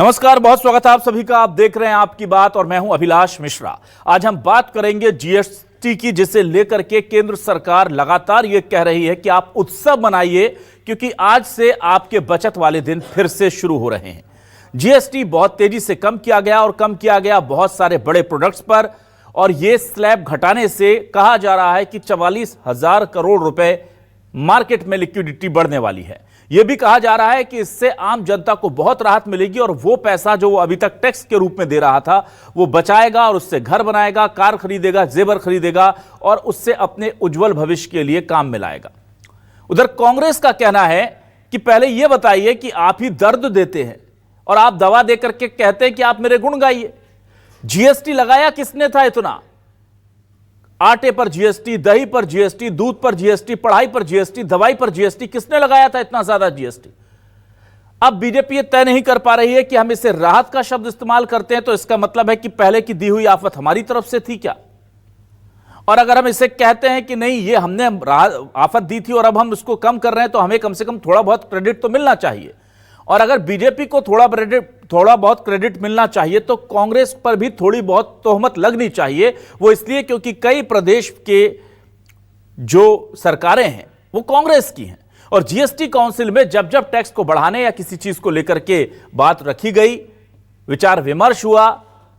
नमस्कार, बहुत स्वागत है आप सभी का। आप देख रहे हैं आपकी बात और मैं हूं अभिलाष मिश्रा। आज हम बात करेंगे जीएसटी की, जिसे लेकर के केंद्र सरकार लगातार ये कह रही है कि आप उत्सव मनाइए क्योंकि आज से आपके बचत वाले दिन फिर से शुरू हो रहे हैं। जीएसटी बहुत तेजी से कम किया गया और कम किया गया बहुत सारे बड़े प्रोडक्ट्स पर, और यह स्लैब घटाने से कहा जा रहा है कि 44,000 करोड़ रुपए मार्केट में लिक्विडिटी बढ़ने वाली है। यह भी कहा जा रहा है कि इससे आम जनता को बहुत राहत मिलेगी और वो पैसा जो वो अभी तक टैक्स के रूप में दे रहा था वो बचाएगा और उससे घर बनाएगा, कार खरीदेगा, जेवर खरीदेगा और उससे अपने उज्जवल भविष्य के लिए काम में लाएगा। उधर कांग्रेस का कहना है कि पहले यह बताइए कि आप ही दर्द देते हैं और आप दवा देकर के कहते हैं कि आप मेरे गुण गाइए। जीएसटी लगाया किसने था इतना? आटे पर जीएसटी, दही पर जीएसटी, दूध पर जीएसटी, पढ़ाई पर जीएसटी, दवाई पर जीएसटी, किसने लगाया था इतना ज्यादा जीएसटी? अब बीजेपी ये तय नहीं कर पा रही है कि हम इसे राहत का शब्द इस्तेमाल करते हैं तो इसका मतलब है कि पहले की दी हुई आफत हमारी तरफ से थी क्या? और अगर हम इसे कहते हैं कि नहीं, ये हमने आफत दी थी और अब हम उसको कम कर रहे हैं तो हमें कम से कम थोड़ा बहुत क्रेडिट तो मिलना चाहिए। और अगर बीजेपी को थोड़ा बहुत क्रेडिट मिलना चाहिए तो कांग्रेस पर भी थोड़ी बहुत तोहमत लगनी चाहिए। वो इसलिए क्योंकि कई प्रदेश के जो सरकारें हैं वो कांग्रेस की हैं और जीएसटी काउंसिल में जब जब टैक्स को बढ़ाने या किसी चीज को लेकर के बात रखी गई, विचार विमर्श हुआ,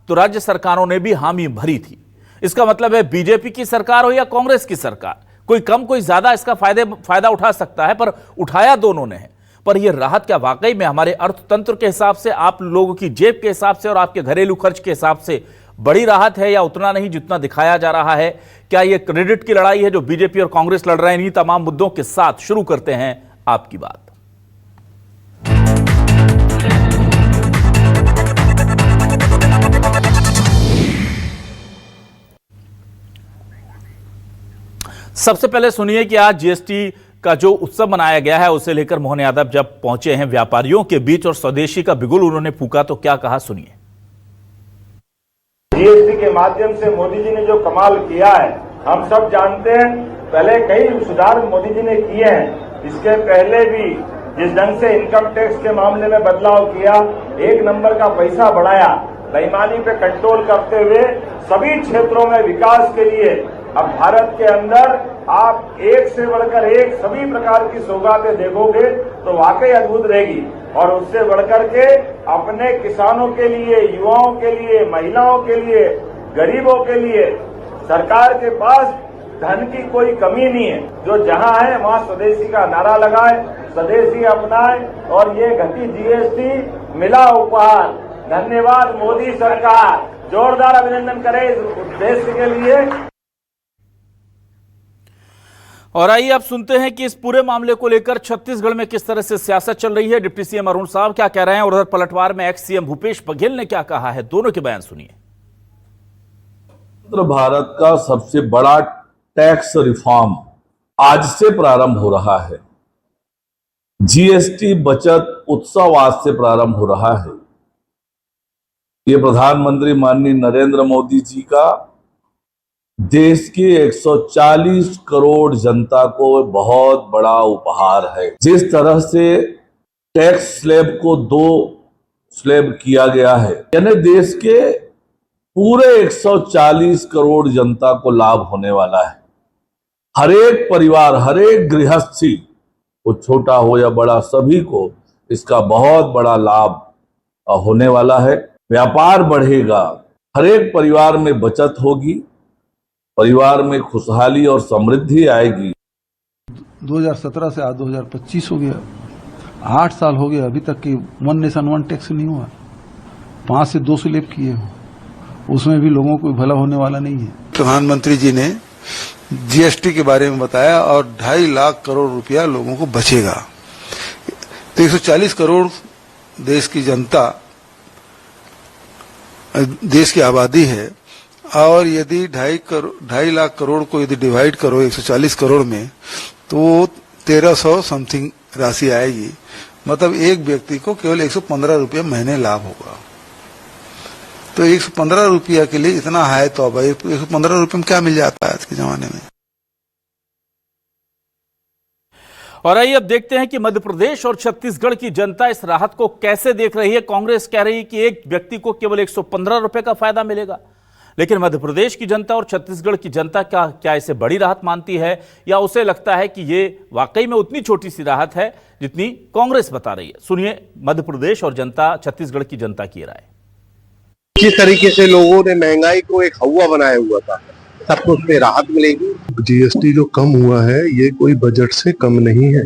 तो राज्य सरकारों ने भी हामी भरी थी। इसका मतलब है बीजेपी की सरकार हो या कांग्रेस की सरकार, कोई कम कोई ज्यादा इसका फायदा उठा सकता है, पर उठाया दोनों ने है। पर यह राहत क्या वाकई में हमारे अर्थतंत्र के हिसाब से, आप लोगों की जेब के हिसाब से और आपके घरेलू खर्च के हिसाब से बड़ी राहत है या उतना नहीं जितना दिखाया जा रहा है? क्या यह क्रेडिट की लड़ाई है जो बीजेपी और कांग्रेस लड़ रहे हैं? इन्हीं तमाम मुद्दों के साथ शुरू करते हैं आपकी बात। सबसे पहले सुनिए कि आज जीएसटी का जो उत्सव मनाया गया है उसे लेकर मोहन यादव जब पहुंचे हैं व्यापारियों के बीच और स्वदेशी का बिगुल उन्होंने फूका तो क्या कहा, सुनिए। जीएसटी के माध्यम से मोदी जी ने जो कमाल किया है हम सब जानते हैं। पहले कई सुधार मोदी जी ने किए हैं, इसके पहले भी जिस ढंग से इनकम टैक्स के मामले में बदलाव किया, एक नंबर का पैसा बढ़ाया, बेईमानी पे कंट्रोल करते हुए सभी क्षेत्रों में विकास के लिए अब भारत के अंदर आप एक से बढ़कर एक सभी प्रकार की सौगातें देखोगे तो वाकई अद्भुत रहेगी। और उससे बढ़कर के अपने किसानों के लिए, युवाओं के लिए, महिलाओं के लिए, गरीबों के लिए सरकार के पास धन की कोई कमी नहीं है। जो जहां है वहां स्वदेशी का नारा लगाए, स्वदेशी अपनाए और ये घटी जीएसटी मिला उपहार। धन्यवाद मोदी सरकार, जोरदार अभिनंदन करें इस उद्देश्य के लिए। और आइए आप सुनते हैं कि इस पूरे मामले को लेकर छत्तीसगढ़ में किस तरह से सियासत चल रही है। डिप्टी सीएम अरुण साहब क्या कह रहे हैं और उधर पलटवार में एक्स सीएम भूपेश बघेल ने क्या कहा है, दोनों के बयान सुनिए। भारत का सबसे बड़ा टैक्स रिफॉर्म आज से प्रारंभ हो रहा है। जीएसटी बचत उत्सव आज से प्रारंभ हो रहा है। ये प्रधानमंत्री माननीय नरेंद्र मोदी जी का देश की 140 करोड़ जनता को बहुत बड़ा उपहार है। जिस तरह से टैक्स स्लैब को 2 स्लैब किया गया है, यानी देश के पूरे 140 करोड़ जनता को लाभ होने वाला है। हर एक परिवार, हर एक गृहस्थी, वो छोटा हो या बड़ा, सभी को इसका बहुत बड़ा लाभ होने वाला है। व्यापार बढ़ेगा, हर एक परिवार में बचत होगी, परिवार में खुशहाली और समृद्धि आएगी। 2017 से आज 2025 हो गया, 8 साल हो गए, अभी तक की 1 नेशन 1 टैक्स नहीं हुआ। 5 से 2 स्लैब किए हो, उसमें भी लोगों को भला होने वाला नहीं है। प्रधानमंत्री जी ने जीएसटी के बारे में बताया और 2.5 लाख करोड़ रुपया लोगों को बचेगा। तो 140 करोड़ देश की जनता, देश की आबादी है और यदि 2.5 लाख करोड़ को यदि डिवाइड करो 140 करोड़ में तो 1300 समथिंग राशि आएगी। मतलब एक व्यक्ति को केवल 115 रुपया महीने लाभ होगा। तो 115 रुपया के लिए इतना है तो भाई 115 रुपये में क्या मिल जाता है आज के जमाने में। और आइए अब देखते हैं कि मध्य प्रदेश और छत्तीसगढ़ की जनता इस राहत को कैसे देख रही है। कांग्रेस कह रही है कि एक व्यक्ति को केवल 115 रुपए का फायदा मिलेगा, लेकिन मध्य प्रदेश की जनता और छत्तीसगढ़ की जनता क्या इसे बड़ी राहत मानती है, या उसे लगता है कि ये वाकई में उतनी छोटी सी राहत है जितनी कांग्रेस बता रही है। सुनिए मध्य प्रदेश और जनता, छत्तीसगढ़ की जनता की राय। जिस तरीके से लोगों ने महंगाई को एक हवा बनाया हुआ था, सबको उसमें राहत मिलेगी। जीएसटी जो कम हुआ है ये कोई बजट से कम नहीं है।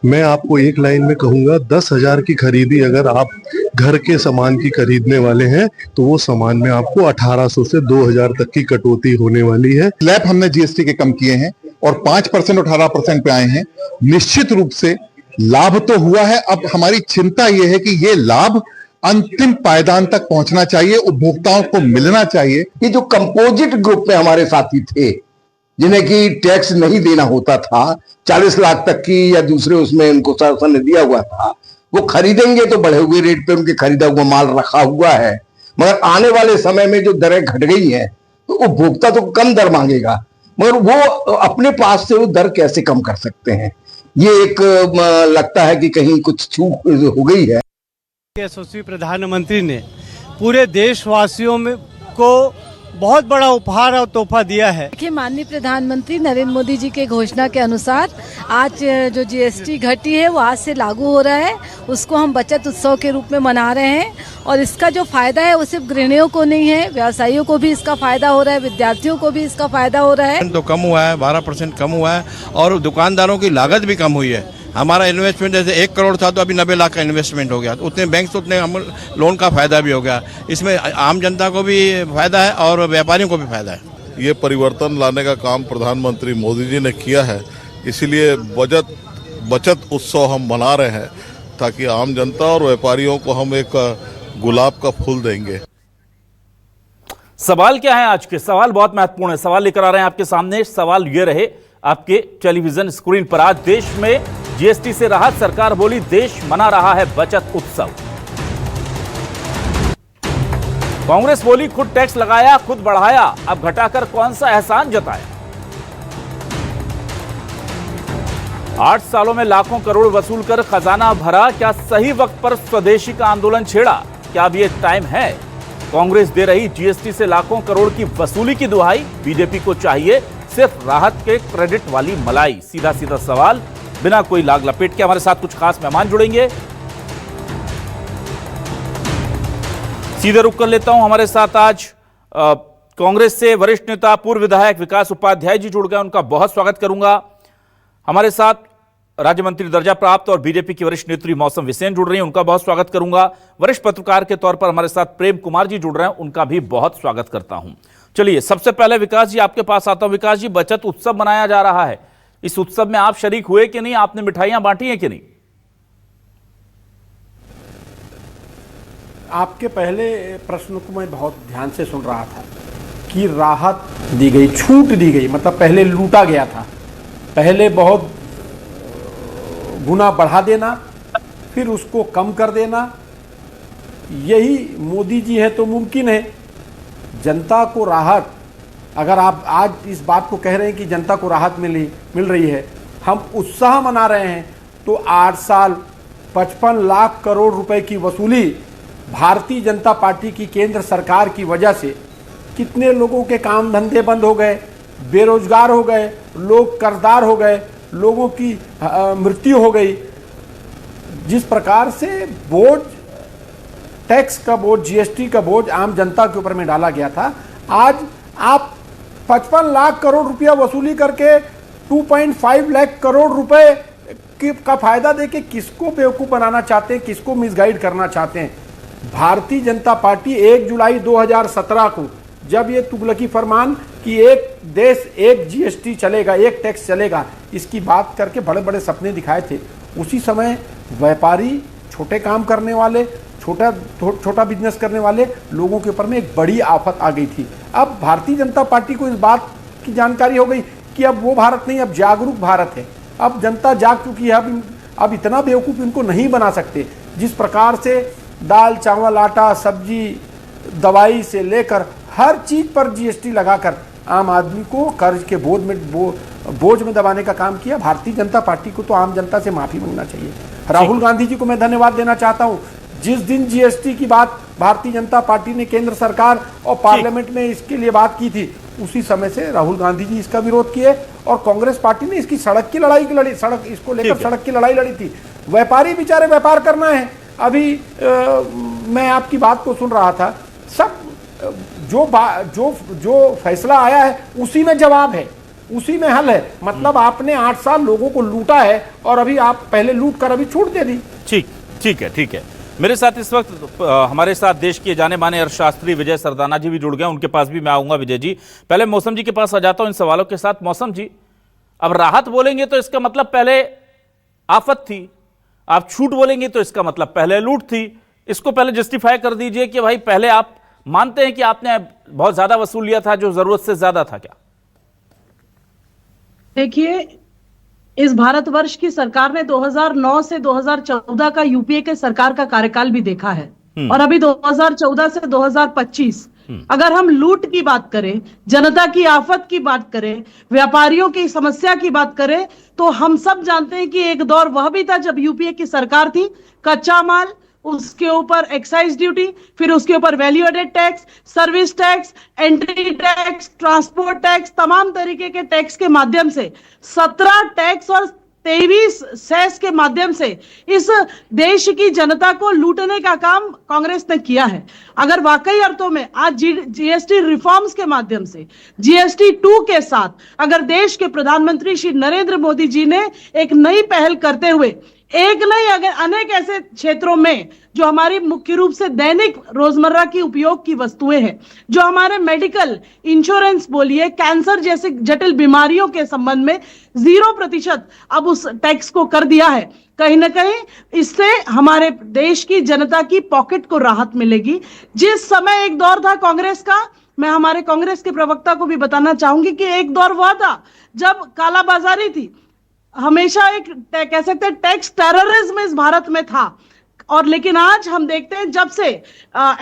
मैं आपको एक लाइन में कहूंगा, 10,000 की खरीदी अगर आप घर के सामान की खरीदने वाले हैं तो वो सामान में आपको 1800 से 2000 तक की कटौती होने वाली है। स्लैब हमने जीएसटी के कम किए हैं और 5% 18% पे आए हैं। निश्चित रूप से लाभ तो हुआ है। अब हमारी चिंता ये है कि ये लाभ अंतिम पायदान तक पहुंचना चाहिए, उपभोक्ताओं को मिलना चाहिए। ये जो कंपोजिट ग्रुप में हमारे साथी थे जिन्हें की टैक्स नहीं देना होता था, 40 लाख तक की या दूसरे उसमें उनको शासन ने दिया हुआ था, वो खरीदेंगे तो बढ़े हुए रेट पे उनके खरीदा हुआ माल रखा हुआ है। मगर आने वाले समय में जो दरें घट गई हैं तो उपभोक्ता तो कम दर मांगेगा, मगर वो अपने पास से वो दर कैसे कम कर सकते हैं। ये एक लगता है कि कहीं कुछ चूक हो गई है। यशस्वी प्रधानमंत्री ने पूरे देशवासियों में को बहुत बड़ा उपहार और तोहफा दिया है। देखिए, माननीय प्रधानमंत्री नरेंद्र मोदी जी के घोषणा के अनुसार आज जो जीएसटी घटी है वो आज से लागू हो रहा है। उसको हम बचत उत्सव के रूप में मना रहे हैं और इसका जो फायदा है वो सिर्फ गृहिणियों को नहीं है, व्यवसायियों को भी इसका फायदा हो रहा है, विद्यार्थियों को भी इसका फायदा हो रहा है। तो कम हुआ है, 12% कम हुआ है और दुकानदारों की लागत भी कम हुई है। हमारा इन्वेस्टमेंट जैसे 1 करोड़ था तो अभी 90 लाख का इन्वेस्टमेंट हो गया, तो उतने बैंक से उतने हम लोन का फायदा भी हो गया। इसमें आम जनता को भी फायदा है और व्यापारियों को भी फायदा है। ये परिवर्तन लाने का काम प्रधानमंत्री मोदी जी ने किया है, इसीलिए बचत उत्सव हम मना रहे हैं ताकि आम जनता और व्यापारियों को हम एक गुलाब का फूल देंगे। सवाल क्या है आज के? सवाल बहुत महत्वपूर्ण है, सवाल लेकर आ रहे हैं आपके सामने। सवाल ये रहे आपके टेलीविजन स्क्रीन पर, आज देश में जीएसटी से राहत, सरकार बोली देश मना रहा है बचत उत्सव। कांग्रेस बोली खुद टैक्स लगाया खुद बढ़ाया, अब घटाकर कौन सा एहसान जताया। 8 सालों में लाखों करोड़ वसूल कर खजाना भरा, क्या सही वक्त पर स्वदेशी का आंदोलन छेड़ा, क्या अब ये टाइम है। कांग्रेस दे रही जीएसटी से लाखों करोड़ की वसूली की दुहाई, बीजेपी को चाहिए सिर्फ राहत के क्रेडिट वाली मलाई। सीधा सीधा सवाल, बिना कोई लाग लपेट के। हमारे साथ कुछ खास मेहमान जुड़ेंगे, सीधे रुक कर लेता हूं। हमारे साथ आज कांग्रेस से वरिष्ठ नेता पूर्व विधायक विकास उपाध्याय जी जुड़ गए, उनका बहुत स्वागत करूंगा। हमारे साथ राज्य मंत्री दर्जा प्राप्त और बीजेपी की वरिष्ठ नेत्री मौसम विसेन जुड़ रही हैं, उनका बहुत स्वागत करूंगा। वरिष्ठ पत्रकार के तौर पर हमारे साथ प्रेम कुमार जी जुड़ रहे हैं, उनका भी बहुत स्वागत करता हूं। चलिए, सबसे पहले विकास जी आपके पास आता हूं। विकास जी, बचत उत्सव मनाया जा रहा है, इस उत्सव में आप शरीक हुए कि नहीं? आपने मिठाइयां बांटी हैं कि नहीं? आपके पहले प्रश्न को मैं बहुत ध्यान से सुन रहा था कि राहत दी गई, छूट दी गई, मतलब पहले लूटा गया था, पहले बहुत गुना बढ़ा देना, फिर उसको कम कर देना। यही मोदी जी है तो मुमकिन है। जनता को राहत, अगर आप आज इस बात को कह रहे हैं कि जनता को राहत मिल रही है, हम उत्साह मना रहे हैं, तो 8 साल 55 लाख करोड़ रुपए की वसूली भारतीय जनता पार्टी की केंद्र सरकार की वजह से कितने लोगों के काम धंधे बंद हो गए, बेरोजगार हो गए, लोग कर्जदार हो गए, लोगों की मृत्यु हो गई। जिस प्रकार से बोझ, टैक्स का बोझ, जीएसटी का बोझ आम जनता के ऊपर में डाला गया था, आज आप 55 लाख करोड़ रुपया वसूली करके 2.5 लाख करोड़ रुपए का फायदा देके किसको बेवकूफ बनाना चाहते हैं, किसको मिसगाइड करना चाहते हैं। भारतीय जनता पार्टी 1 जुलाई 2017 को जब ये तुगलकी फरमान कि एक देश एक जीएसटी चलेगा, एक टैक्स चलेगा, इसकी बात करके बड़े बड़े सपने दिखाए थे, उसी समय व्यापारी, छोटे काम करने वाले, छोटा बिजनेस करने वाले लोगों के ऊपर में एक बड़ी आफत आ गई थी। अब भारतीय जनता पार्टी को इस बात की जानकारी हो गई कि अब वो भारत नहीं, अब जागरूक भारत है, अब जनता जाग चुकी है, अब इतना बेवकूफ़ इनको नहीं बना सकते। जिस प्रकार से दाल, चावल, आटा, सब्जी, दवाई से लेकर हर चीज़ पर जीएसटी लगाकर आम आदमी को कर्ज के बोझ में बोझ में दबाने का काम किया। भारतीय जनता पार्टी को तो आम जनता से माफी मांगना चाहिए। राहुल गांधी जी को मैं धन्यवाद देना चाहता हूं। जिस दिन जीएसटी की बात भारतीय जनता पार्टी ने केंद्र सरकार और पार्लियामेंट में इसके लिए बात की थी, उसी समय से राहुल गांधी जी इसका विरोध किए और कांग्रेस पार्टी ने इसकी सड़क की लड़ाई लड़ी, इसको लेकर सड़क की लड़ाई लड़ी थी। व्यापारी बेचारे व्यापार करना है। अभी मैं आपकी बात को सुन रहा था, सब जो फैसला आया है उसी में जवाब है, उसी में हल है। मतलब आपने 8 साल लोगों को लूटा है और अभी आप पहले लूट कर अभी छूट दे दी। ठीक है। मेरे साथ इस वक्त हमारे साथ देश के जाने माने अर्थशास्त्री विजय सरदाना जी भी जुड़ गए, उनके पास भी मैं आऊंगा। विजय जी, पहले मौसम जी के पास आ जाता हूं इन सवालों के साथ। मौसम जी, अब राहत बोलेंगे तो इसका मतलब पहले आफत थी, आप छूट बोलेंगे तो इसका मतलब पहले लूट थी। इसको पहले जस्टिफाई कर दीजिए कि भाई पहले आप मानते हैं कि आपने बहुत ज्यादा वसूल लिया था जो जरूरत से ज्यादा था क्या? देखिए, इस भारतवर्ष की सरकार ने 2009 से 2014 का यूपीए के सरकार का कार्यकाल भी देखा है और अभी 2014 से 2025 अगर हम लूट की बात करें, जनता की आफत की बात करें, व्यापारियों की समस्या की बात करें, तो हम सब जानते हैं कि एक दौर वह भी था जब यूपीए की सरकार थी। कच्चा माल, उसके ऊपर एक्साइज ड्यूटी, फिर उसके ऊपर value added tax, service tax, entry tax, transport tax, तमाम तरीके के टैक्स के माध्यम से 17 टैक्स और 23 सेस के माध्यम से इस देश की जनता को लूटने का काम कांग्रेस ने किया है। अगर वाकई अर्थों में आज जीएसटी रिफॉर्म्स के माध्यम से, जीएसटी 2 के साथ अगर देश के प्रधानमंत्री श्री नरेंद्र मोदी जी ने एक नई पहल करते हुए एक नहीं अगर अनेक ऐसे क्षेत्रों में जो हमारी मुख्य रूप से दैनिक रोजमर्रा की उपयोग की वस्तुएं हैं, जो हमारे मेडिकल इंश्योरेंस बोलिए, कैंसर जैसे जटिल बीमारियों के संबंध में 0% अब उस टैक्स को कर दिया है, कहीं ना कहीं इससे हमारे देश की जनता की पॉकेट को राहत मिलेगी। जिस समय एक दौर था कांग्रेस का, मैं हमारे कांग्रेस के प्रवक्ता को भी बताना चाहूंगी कि एक दौर हुआ था जब कालाबाजारी थी, हमेशा एक कह सकते हैं टैक्स टेररिज्म इस भारत में था। और लेकिन आज हम देखते हैं जब से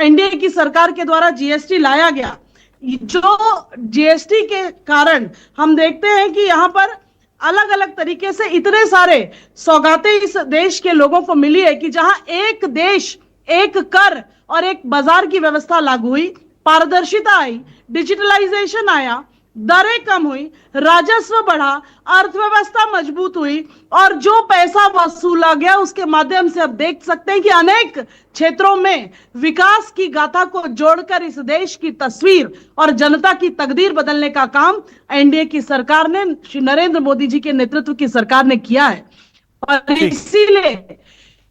एनडीए की सरकार के द्वारा जीएसटी लाया गया, जो जीएसटी के कारण हम देखते हैं कि यहां पर अलग अलग तरीके से इतने सारे सौगातें इस देश के लोगों को मिली है कि जहां एक देश, एक कर और एक बाजार की व्यवस्था लागू हुई, पारदर्शिता आई, डिजिटलाइजेशन आया, दरें कम हुई, राजस्व बढ़ा, अर्थव्यवस्था मजबूत हुई और जो पैसा वसूला गया उसके माध्यम से अब देख सकते हैं कि अनेक क्षेत्रों में विकास की गाथा को जोड़कर इस देश की तस्वीर और जनता की तकदीर बदलने का काम एनडीए की सरकार ने, श्री नरेंद्र मोदी जी के नेतृत्व की सरकार ने किया है। और इसीलिए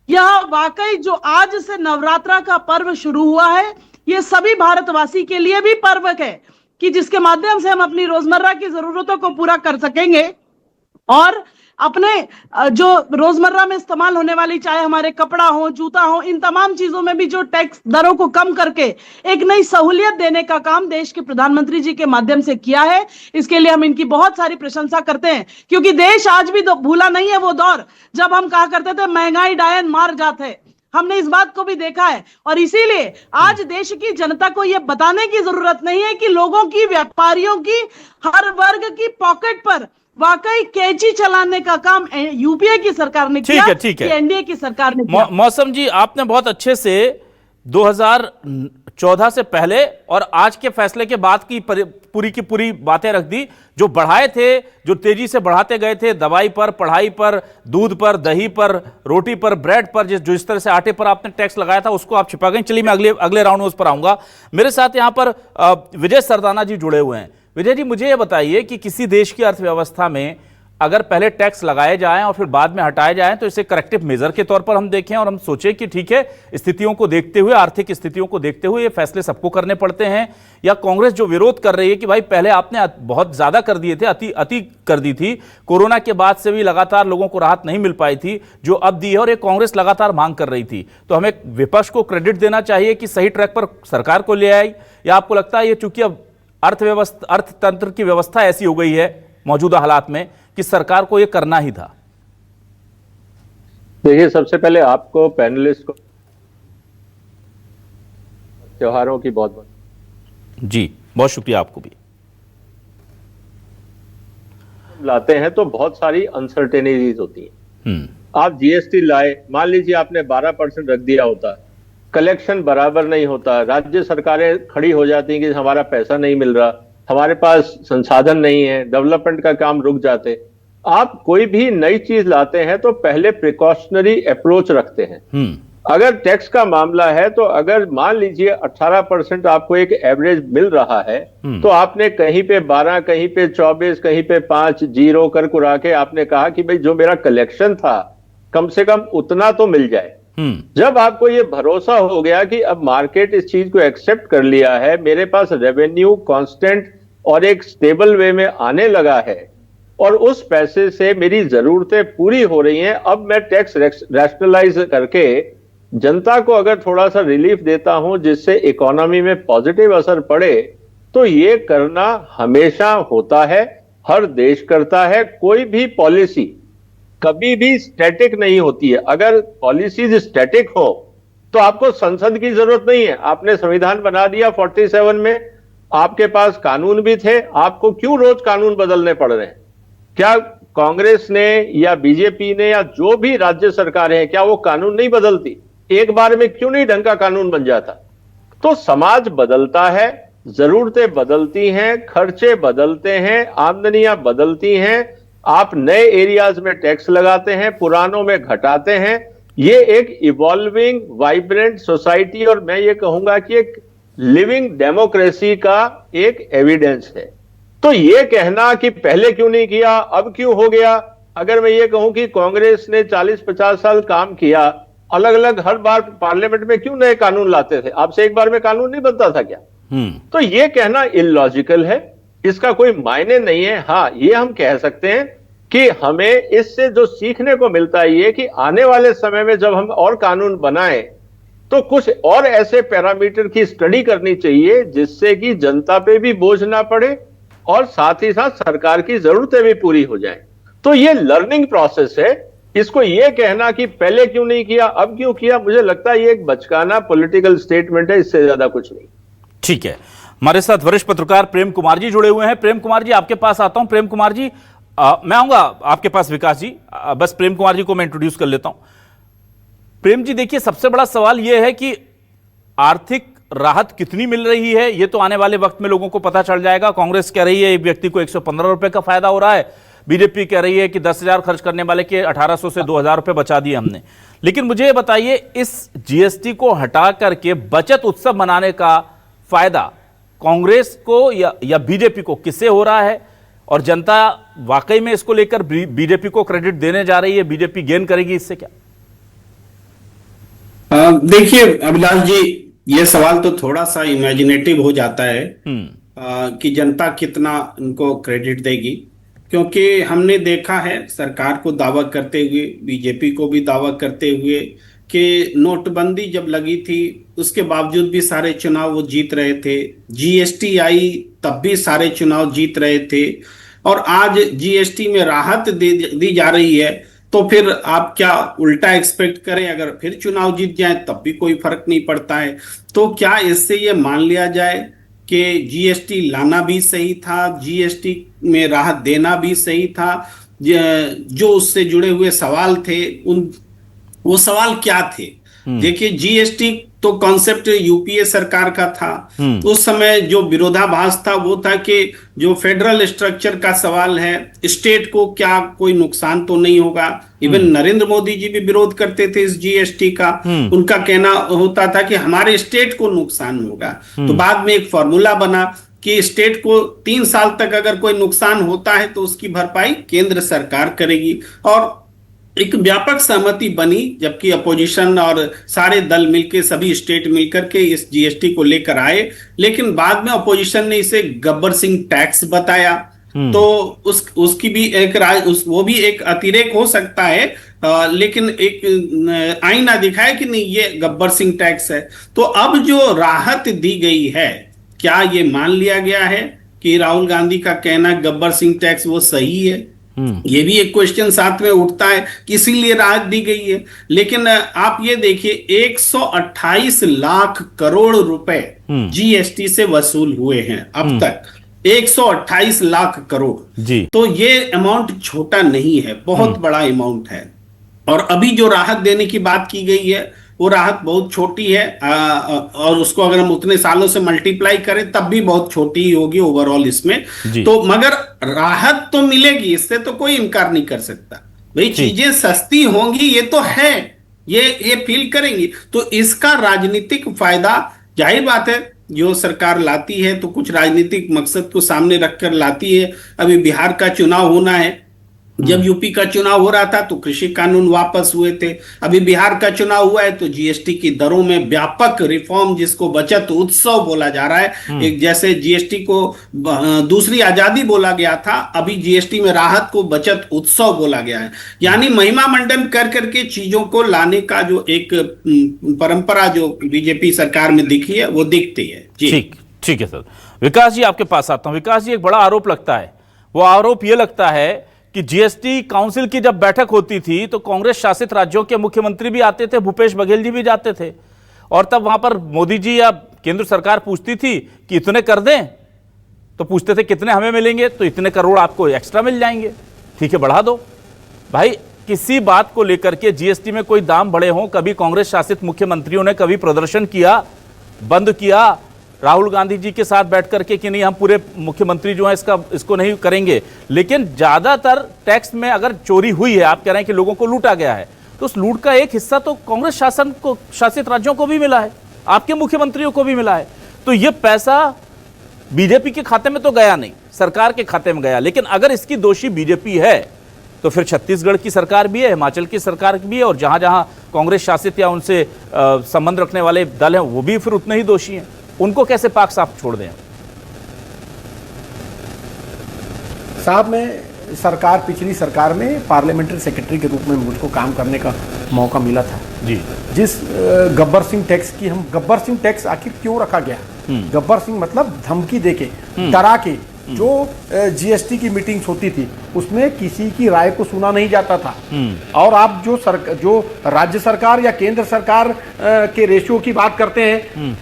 यह वाकई जो आज से नवरात्रा का पर्व शुरू हुआ है, यह सभी भारतवासी के लिए भी पर्व है कि जिसके माध्यम से हम अपनी रोजमर्रा की जरूरतों को पूरा कर सकेंगे और अपने जो रोजमर्रा में इस्तेमाल होने वाली, चाहे हमारे कपड़ा हो, जूता हो, इन तमाम चीजों में भी जो टैक्स दरों को कम करके एक नई सहूलियत देने का काम देश के प्रधानमंत्री जी के माध्यम से किया है। इसके लिए हम इनकी बहुत सारी प्रशंसा करते हैं, क्योंकि देश आज भी भूला नहीं है वो दौर जब हम कहा करते थे महंगाई डायन मार जाते। हमने इस बात को भी देखा है और इसीलिए आज देश की जनता को यह बताने की जरूरत नहीं है कि लोगों की, व्यापारियों की, हर वर्ग की पॉकेट पर वाकई कैची चलाने का काम यूपीए की सरकार ने किया, ठीक है। एनडीए की सरकार ने किया। मौसम जी, आपने बहुत अच्छे से 2014 से पहले और आज के फैसले के बाद की पूरी की पूरी बातें रख दी। जो बढ़ाए थे, जो तेजी से बढ़ाते गए थे, दवाई पर, पढ़ाई पर, दूध पर, दही पर, रोटी पर, ब्रेड पर, जो इस तरह से आटे पर आपने टैक्स लगाया था उसको आप छिपा गए। चलिए मैं अगले राउंड में उस पर आऊंगा। मेरे साथ यहां पर विजय सरदाना जी जुड़े हुए हैं। विजय जी, मुझे यह बताइए कि किसी देश की अर्थव्यवस्था में अगर पहले टैक्स लगाए जाएं और फिर बाद में हटाए जाएं तो इसे करेक्टिव मेजर के तौर पर हम देखें और हम सोचें कि ठीक है, स्थितियों को देखते हुए, आर्थिक स्थितियों को देखते हुए ये फैसले सबको करने पड़ते हैं, या कांग्रेस जो विरोध कर रही है कि भाई पहले आपने बहुत ज्यादा कर दिए थे, अति कर दी थी, कोरोना के बाद से भी लगातार लोगों को राहत नहीं मिल पाई थी जो अब दी है, और ये कांग्रेस लगातार मांग कर रही थी। तो हमें विपक्ष को क्रेडिट देना चाहिए कि सही ट्रैक पर सरकार को ले आई, या आपको लगता है ये चूंकि अब अर्थतंत्र की व्यवस्था ऐसी हो गई है मौजूदा हालात में कि सरकार को यह करना ही था? देखिए, सबसे पहले आपको पैनलिस्ट को त्योहारों की बहुत बहुत जी बहुत शुक्रिया आपको भी। लाते हैं तो बहुत सारी अनसर्टेनिटीज होती हैं। आप जीएसटी लाए, मान लीजिए आपने 12% रख दिया होता, कलेक्शन बराबर नहीं होता, राज्य सरकारें खड़ी हो जाती हैं कि हमारा पैसा नहीं मिल रहा, हमारे पास संसाधन नहीं है, डेवलपमेंट का काम रुक जाते। आप कोई भी नई चीज लाते हैं तो पहले प्रिकॉशनरी अप्रोच रखते हैं। अगर टैक्स का मामला है तो अगर मान लीजिए 18% आपको एक एवरेज मिल रहा है तो आपने कहीं पे 12, कहीं पे 24, कहीं पे 5 जीरो कर कुरा के आपने कहा कि भाई जो मेरा कलेक्शन था कम से कम उतना तो मिल जाए। जब आपको ये भरोसा हो गया कि अब मार्केट इस चीज को एक्सेप्ट कर लिया है, मेरे पास रेवेन्यू कांस्टेंट और एक स्टेबल वे में आने लगा है और उस पैसे से मेरी जरूरतें पूरी हो रही हैं, अब मैं टैक्स रैशनलाइज करके जनता को अगर थोड़ा सा रिलीफ देता हूं जिससे इकोनॉमी में पॉजिटिव असर पड़े, तो ये करना हमेशा होता है, हर देश करता है। कोई भी पॉलिसी कभी भी स्टैटिक नहीं होती है। अगर पॉलिसीज स्टैटिक हो तो आपको संसद की जरूरत नहीं है। आपने संविधान बना दिया 47 में, आपके पास कानून भी थे, आपको क्यों रोज कानून बदलने पड़ रहे हैं? क्या कांग्रेस ने या बीजेपी ने या जो भी राज्य सरकारें हैं, क्या वो कानून नहीं बदलती? एक बार में क्यों नहीं ढंग का कानून बन जाता? तो समाज बदलता है, जरूरतें बदलती हैं, खर्चे बदलते हैं, आमदनियां बदलती हैं। आप नए एरियाज में टैक्स लगाते हैं, पुरानों में घटाते हैं। ये एक इवॉल्विंग वाइब्रेंट सोसाइटी और मैं ये कहूंगा कि एक लिविंग डेमोक्रेसी का एक एविडेंस है। तो ये कहना कि पहले क्यों नहीं किया, अब क्यों हो गया? अगर मैं ये कहूं कि कांग्रेस ने 40-50 साल काम किया, अलग अलग हर बार पार्लियामेंट में क्यों नए कानून लाते थे? आपसे एक बार में कानून नहीं बनता था क्या? तो ये कहना इलॉजिकल है, इसका कोई मायने नहीं है। हाँ, ये हम कह सकते हैं कि हमें इससे जो सीखने को मिलता है ये कि आने वाले समय में जब हम और कानून बनाएं तो कुछ और ऐसे पैरामीटर की स्टडी करनी चाहिए जिससे कि जनता पे भी बोझ ना पड़े और साथ ही साथ सरकार की जरूरतें भी पूरी हो जाएं। तो ये लर्निंग प्रोसेस है। इसको ये कहना कि पहले क्यों नहीं किया, अब क्यों किया, मुझे लगता है ये एक बचकाना पॉलिटिकल स्टेटमेंट है, इससे ज्यादा कुछ नहीं। ठीक है, हमारे साथ वरिष्ठ पत्रकार प्रेम कुमार जी जुड़े हुए हैं। प्रेम कुमार जी, आपके पास आता हूं। प्रेम कुमार जी, मैं आऊंगा आपके पास विकास जी, बस प्रेम कुमार जी को मैं इंट्रोड्यूस कर लेता हूं। प्रेम जी, देखिए, सबसे बड़ा सवाल यह है कि आर्थिक राहत कितनी मिल रही है, यह तो आने वाले वक्त में लोगों को पता चल जाएगा। कांग्रेस कह रही है एक व्यक्ति को 115 रुपए का फायदा हो रहा है, बीजेपी कह रही है कि 10,000 खर्च करने वाले के 1800 से 2,000 रुपए बचा दिए हमने। लेकिन मुझे बताइए, इस जीएसटी को हटा करके बचत उत्सव मनाने का फायदा कांग्रेस को या बीजेपी को किससे हो रहा है? और जनता वाकई में इसको लेकर बीजेपी को क्रेडिट देने जा रही है, बीजेपी गेन करेगी इससे क्या? देखिए अभिलाष जी, ये सवाल तो थोड़ा सा इमेजिनेटिव हो जाता है कि जनता कितना उनको क्रेडिट देगी, क्योंकि हमने देखा है सरकार को दावा करते हुए, बीजेपी को भी दावा करते हुए कि नोटबंदी जब लगी थी उसके बावजूद भी सारे चुनाव वो जीत रहे थे, जीएसटी आई तब भी सारे चुनाव जीत रहे थे, और आज जीएसटी में राहत दी जा रही है तो फिर आप क्या उल्टा एक्सपेक्ट करें? अगर फिर चुनाव जीत जाए तब भी कोई फर्क नहीं पड़ता है। तो क्या इससे ये मान लिया जाए कि जीएसटी लाना भी सही था, जीएसटी में राहत देना भी सही था? जो उससे जुड़े हुए सवाल थे, वो सवाल क्या थे? देखिए, जीएसटी तो कॉन्सेप्ट यूपीए सरकार का था। उस समय जो विरोधाभास था वो था कि जो फेडरल स्ट्रक्चर का सवाल है, स्टेट को क्या कोई नुकसान तो नहीं होगा। इवन नरेंद्र मोदी जी भी विरोध करते थे इस जीएसटी का। उनका कहना होता था कि हमारे स्टेट को नुकसान होगा। तो बाद में एक फॉर्मूला बना कि स्टेट को 3 साल तक अगर कोई नुकसान होता है तो उसकी भरपाई केंद्र सरकार करेगी, और एक व्यापक सहमति बनी, जबकि अपोजिशन और सारे दल मिलकर, सभी स्टेट मिलकर के इस जीएसटी को लेकर आए। लेकिन बाद में अपोजिशन ने इसे गब्बर सिंह टैक्स बताया। तो उसकी भी वो भी एक अतिरेक हो सकता है, लेकिन एक आईना दिखाया कि नहीं, ये गब्बर सिंह टैक्स है। तो अब जो राहत दी गई है, क्या ये मान लिया गया है कि राहुल गांधी का कहना गब्बर सिंह टैक्स वो सही है? ये भी एक क्वेश्चन साथ में उठता है कि इसीलिए राहत दी गई है। लेकिन आप ये देखिए, 128 लाख करोड़ रुपए जीएसटी से वसूल हुए हैं अब तक। 128 लाख करोड़ जी। तो ये अमाउंट छोटा नहीं है, बहुत बड़ा अमाउंट है। और अभी जो राहत देने की बात की गई है वो राहत बहुत छोटी है, और उसको अगर हम उतने सालों से मल्टीप्लाई करें तब भी बहुत छोटी ही होगी ओवरऑल इसमें। तो मगर राहत तो मिलेगी, इससे तो कोई इनकार नहीं कर सकता। भाई चीजें सस्ती होंगी ये तो है, ये फील करेंगी, तो इसका राजनीतिक फायदा जाहिर बात है जो सरकार लाती है तो कुछ राजनीतिक मकसद को सामने रखकर लाती है। अभी बिहार का चुनाव होना है, जब यूपी का चुनाव हो रहा था तो कृषि कानून वापस हुए थे, अभी बिहार का चुनाव हुआ है तो जीएसटी की दरों में व्यापक रिफॉर्म, जिसको बचत उत्सव बोला जा रहा है। एक जैसे जीएसटी को दूसरी आजादी बोला गया था, अभी जीएसटी में राहत को बचत उत्सव बोला गया है। यानी महिमा मंडन कर करके चीजों को लाने का जो एक परंपरा जो बीजेपी सरकार में दिखी है वो दिखती है। ठीक है सर। विकास जी आपके पास आता हूं। विकास जी, एक बड़ा आरोप लगता है, वो आरोप ये लगता है कि जीएसटी काउंसिल की जब बैठक होती थी तो कांग्रेस शासित राज्यों के मुख्यमंत्री भी आते थे, भूपेश बघेल जी भी जाते थे, और तब वहां पर मोदी जी या केंद्र सरकार पूछती थी कि इतने कर दें, तो पूछते थे कितने हमें मिलेंगे, तो इतने करोड़ आपको एक्स्ट्रा मिल जाएंगे, ठीक है बढ़ा दो। भाई किसी बात को लेकर के जीएसटी में कोई दाम बढ़े हों, कभी कांग्रेस शासित मुख्यमंत्रियों ने कभी प्रदर्शन किया, बंद किया राहुल गांधी जी के साथ बैठ करके कि नहीं हम पूरे मुख्यमंत्री जो है इसको नहीं करेंगे। लेकिन ज्यादातर टैक्स में अगर चोरी हुई है, आप कह रहे हैं कि लोगों को लूटा गया है, तो उस लूट का एक हिस्सा तो कांग्रेस शासित राज्यों को भी मिला है, आपके मुख्यमंत्रियों को भी मिला है। तो ये पैसा बीजेपी के खाते में तो गया नहीं, सरकार के खाते में गया। लेकिन अगर इसकी दोषी बीजेपी है तो फिर छत्तीसगढ़ की सरकार भी है, हिमाचल की सरकार भी है, और जहां जहां कांग्रेस शासित या उनसे संबंध रखने वाले दल हैं वो भी फिर उतने ही दोषी हैं। उनको कैसे पाक साफ छोड़ दें? साहब, मैं सरकार, पिछली सरकार में पार्लियामेंट्री सेक्रेटरी के रूप में मुझको काम करने का मौका मिला था जी। जिस गब्बर सिंह टैक्स की, हम गब्बर सिंह टैक्स आखिर क्यों रखा गया? गब्बर सिंह मतलब धमकी देके, डरा के, जो जीएसटी की मीटिंग्स होती थी उसमें किसी की राय को सुना नहीं जाता था। और आप जो राज्य सरकार या केंद्र सरकार के रेशियो की बात करते हैं,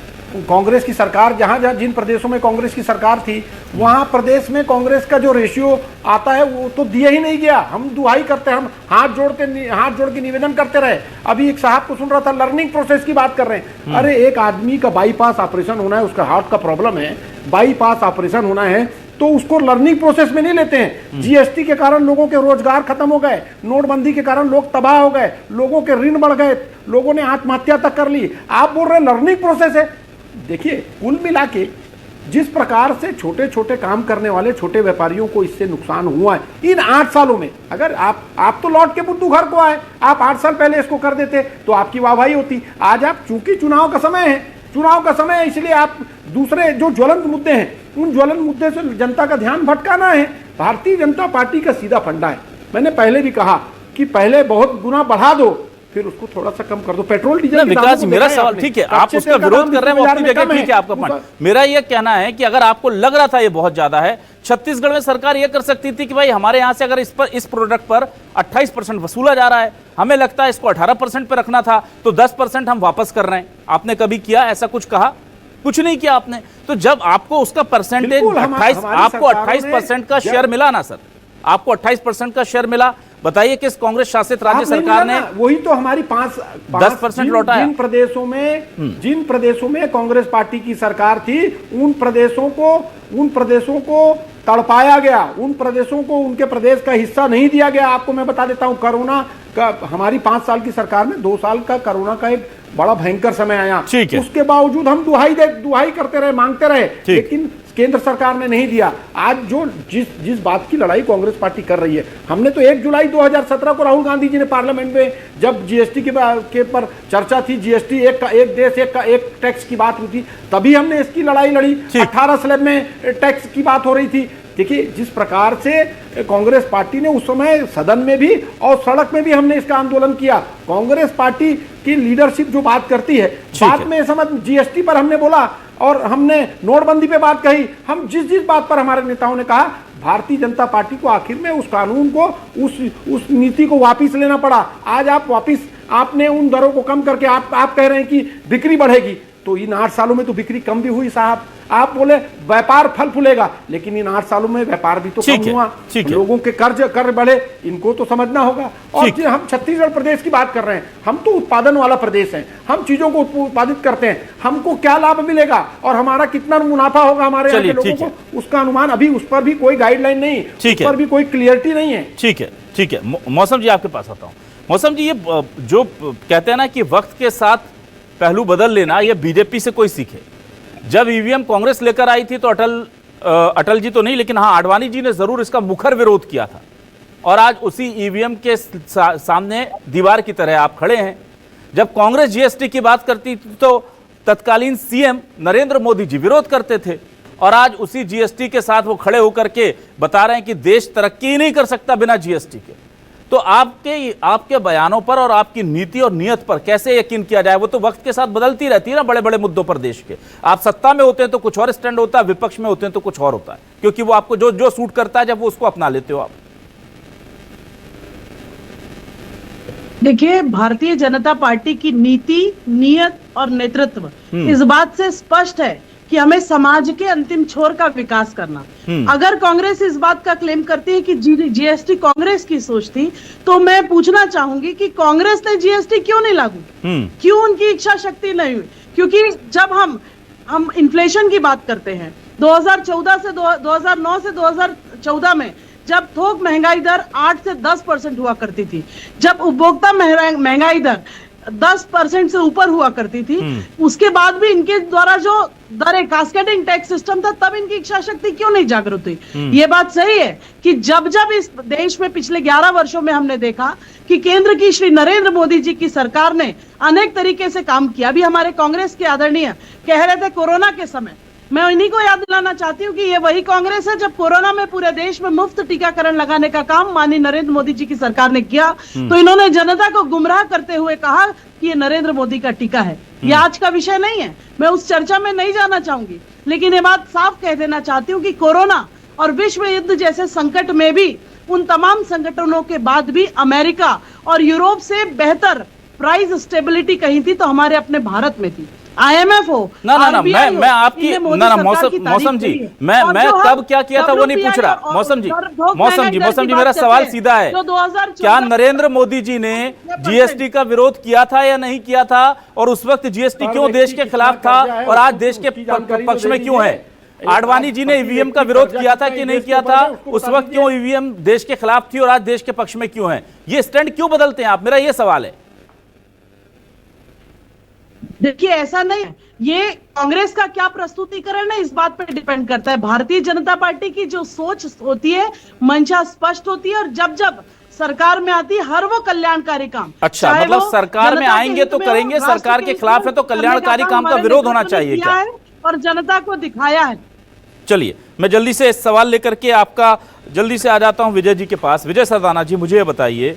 कांग्रेस की सरकार जहां जिन प्रदेशों में कांग्रेस की सरकार थी वहां प्रदेश में कांग्रेस का जो रेशियो आता है वो तो दिया ही नहीं गया। हम दुहाई करते, हम हाथ जोड़ के निवेदन करते रहे। अभी एक साहब को सुन रहा था, लर्निंग प्रोसेस की बात कर रहे हैं। अरे एक आदमी का बाईपास ऑपरेशन होना है, उसका हार्ट का प्रॉब्लम है, बाईपास ऑपरेशन होना है, तो उसको लर्निंग प्रोसेस में नहीं लेते हैं। जीएसटी के कारण लोगों के रोजगार खत्म हो गए, नोटबंदी के कारण लोग तबाह हो गए, लोगों के ऋण बढ़ गए, लोगों ने आत्महत्या तक कर ली। आप बोल रहे हैं लर्निंग प्रोसेस है। देखिए, कुल मिला के जिस प्रकार से छोटे छोटे काम करने वाले छोटे व्यापारियों को इससे नुकसान हुआ है इन 8 सालों में, अगर आप तो लौट के बुद्धू घर को आए, आप 8 साल पहले इसको कर देते तो आपकी वाहवाही होती। आज आप, चूंकि चुनाव का समय है, इसलिए आप दूसरे जो ज्वलंत मुद्दे हैं उन ज्वलंत मुद्दे से जनता का ध्यान भटकाना है। भारतीय जनता पार्टी का सीधा फंडा है। मैंने पहले भी कहा कि पहले बहुत गुना बढ़ा दो, फिर उसको थोड़ा सा कम कर दो। पेट्रोल डीजल विकास, मेरा सवाल ठीक है, आप उसका विरोध कर रहे हैं, वो अपनी जगह ठीक है आपका पॉइंट। मेरा यह कहना है कि अगर आपको लग रहा था ये बहुत ज्यादा है, छत्तीसगढ़ में सरकार यह कर सकती थी कि भाई हमारे यहां से अगर इस प्रोडक्ट पर 28% वसूला जा रहा है, हमें लगता है इसको 18% पे रखना था, तो 10% हम वापस कर रहे हैं। आपने कभी किया ऐसा? कुछ कहा? कुछ नहीं किया आपने। तो जब आपको उसका परसेंटेज 28% का शेयर मिला ना सर, आपको 28% का शेयर मिला, बताइए किस कांग्रेस शासित राज्य सरकार ने वही तो हमारी 10% लौटाया? जिन प्रदेशों में कांग्रेस पार्टी की सरकार थी उन प्रदेशों को तड़पाया गया, उन प्रदेशों को उनके प्रदेश का हिस्सा नहीं दिया गया। आपको मैं बता देता हूं, कोरोना का हमारी 5 साल की सरकार में 2 साल का कोरोना का एक बड़ा भयंकर समय आया। उसके बावजूद हम दुहाई करते रहे, मांगते रहे, लेकिन केंद्र सरकार ने नहीं दिया। आज जो जिस बात की लड़ाई कांग्रेस पार्टी कर रही है, हमने तो 1 जुलाई 2017 को राहुल गांधी जी ने पार्लियामेंट में जब जीएसटी के पर चर्चा थी, जीएसटी एक देश एक टैक्स की बात हुई थी, तभी हमने इसकी लड़ाई लड़ी। 18 स्लैब में टैक्स की बात हो रही थी। देखिए, जिस प्रकार से कांग्रेस पार्टी ने उस समय सदन में भी और सड़क में भी हमने इसका आंदोलन किया। कांग्रेस पार्टी की लीडरशिप जो बात करती है, बात में समझ, जीएसटी पर हमने बोला और हमने नोटबंदी पे बात कही, हम जिस बात पर हमारे नेताओं ने कहा, भारतीय जनता पार्टी को आखिर में उस कानून को, उस नीति को वापस लेना पड़ा। आज आपने उन दरों को कम करके आप कह रहे हैं कि बिक्री बढ़ेगी। तो इन 8 सालों में तो बिक्री कम भी हुई साहब। आप बोले व्यापार फल फूलेगा, लेकिन इन 8 सालों में व्यापार भी तो कम हुआ, लोगों के कर बढ़े, इनको तो समझना होगा। और हम छत्तीसगढ़ प्रदेश की बात कर रहे हैं, हम तो उत्पादन वाला प्रदेश है, हम चीजों को उत्पादित करते हैं, हमको क्या लाभ मिलेगा और हमारा कितना मुनाफा होगा हमारे यहाँ के लोगों को, उसका अनुमान अभी उस पर भी कोई गाइडलाइन नहीं, उस पर भी कोई क्लियरिटी नहीं है। ठीक है। मौसम जी आपके पास आता हूँ। मौसम जी, ये जो कहते हैं ना कि वक्त के साथ पहलू बदल लेना, ये बीजेपी से कोई सीखे। जब ईवीएम कांग्रेस लेकर आई थी तो अटल जी तो नहीं, लेकिन हाँ आडवाणी जी ने जरूर इसका मुखर विरोध किया था, और आज उसी ईवीएम के सामने दीवार की तरह आप खड़े हैं। जब कांग्रेस जीएसटी की बात करती थी तो तत्कालीन सीएम नरेंद्र मोदी जी विरोध करते थे, और आज उसी जीएसटी के साथ वो खड़े होकर के बता रहे हैं कि देश तरक्की ही नहीं कर सकता बिना जीएसटी के। तो आपके बयानों पर और आपकी नीति और नियत पर कैसे यकीन किया जाए? वो तो वक्त के साथ बदलती रहती है ना, बड़े बड़े मुद्दों पर देश के। आप सत्ता में होते हैं तो कुछ और स्टैंड होता है, विपक्ष में होते हैं तो कुछ और होता है, क्योंकि वो आपको जो सूट करता है जब वो उसको अपना लेते हो आप। देखिए, भारतीय जनता पार्टी की नीति, नियत और नेतृत्व इस बात से स्पष्ट है कि हमें समाज के अंतिम छोर का विकास करना। अगर कांग्रेस इस बात का क्लेम करती है कि जीएसटी कांग्रेस की सोच थी, तो मैं पूछना चाहूंगी कि कांग्रेस ने जीएसटी क्यों नहीं लागू, क्यों उनकी इच्छा शक्ति नहीं हुई? क्योंकि जब हम इन्फ्लेशन की बात करते हैं, 2014 से 2009 से 2014 में जब थोक महंगाई दर 8 से 10% हुआ करती थी, जब उपभोक्ता महंगाई दर 10% से ऊपर हुआ करती थी, उसके बाद भी इनके द्वारा जो दर कास्केडिंग टैक्स सिस्टम था, तब इनकी इच्छा शक्ति क्यों नहीं जागृत हुई? ये बात सही है कि जब इस देश में पिछले 11 वर्षों में हमने देखा कि केंद्र की श्री नरेंद्र मोदी जी की सरकार ने अनेक तरीके से काम किया। अभी हमारे कांग्रेस के आदरणीय कह रहे थे कोरोना के समय, मैं इन्हीं को याद दिलाना चाहती हूँ कि ये वही कांग्रेस है जब कोरोना में पूरे देश में मुफ्त टीकाकरण लगाने का काम माननीय नरेंद्र मोदी जी की सरकार ने किया, तो इन्होंने जनता को गुमराह करते हुए कहा कि ये नरेंद्र मोदी का टीका है। ये आज का विषय नहीं है, मैं उस चर्चा में नहीं जाना चाहूंगी, लेकिन ये बात साफ कह देना चाहती हूँ कि कोरोना और विश्व युद्ध जैसे संकट में भी, उन तमाम संगठनों के बाद भी अमेरिका और यूरोप से बेहतर प्राइस स्टेबिलिटी कहीं थी तो हमारे अपने भारत में थी। IMF हो, मैं आपकी मौसम जी, मैं कब क्या किया था वो नहीं पूछ रहा। मौसम जी मेरा सवाल सीधा है, क्या नरेंद्र मोदी जी ने जीएसटी का विरोध किया था या नहीं किया था, और उस वक्त जीएसटी क्यों देश के खिलाफ था और आज देश के पक्ष में क्यों है? आडवाणी जी ने ईवीएम का विरोध किया था कि नहीं किया था? उस वक्त क्यों ईवीएम देश के खिलाफ थी और आज देश के पक्ष में क्यों है? ये स्टैंड क्यों बदलते हैं आप? मेरा ये सवाल है। देखिए, ऐसा नहीं है, ये कांग्रेस का क्या प्रस्तुतिकरण है इस बात पर डिपेंड करता है। भारतीय जनता पार्टी की जो सोच होती है, मंशा स्पष्ट होती है, और जब सरकार में आती है हर वो कल्याणकारी काम। अच्छा, मतलब सरकार में आएंगे तो करेंगे, सरकार के खिलाफ है तो कल्याणकारी काम का विरोध होना चाहिए क्या? और जनता को दिखाया है। चलिए, मैं जल्दी से इस सवाल लेकर के आपका जल्दी से आ जाता हूं विजय जी के पास। विजय सरदाना जी, मुझे ये बताइए,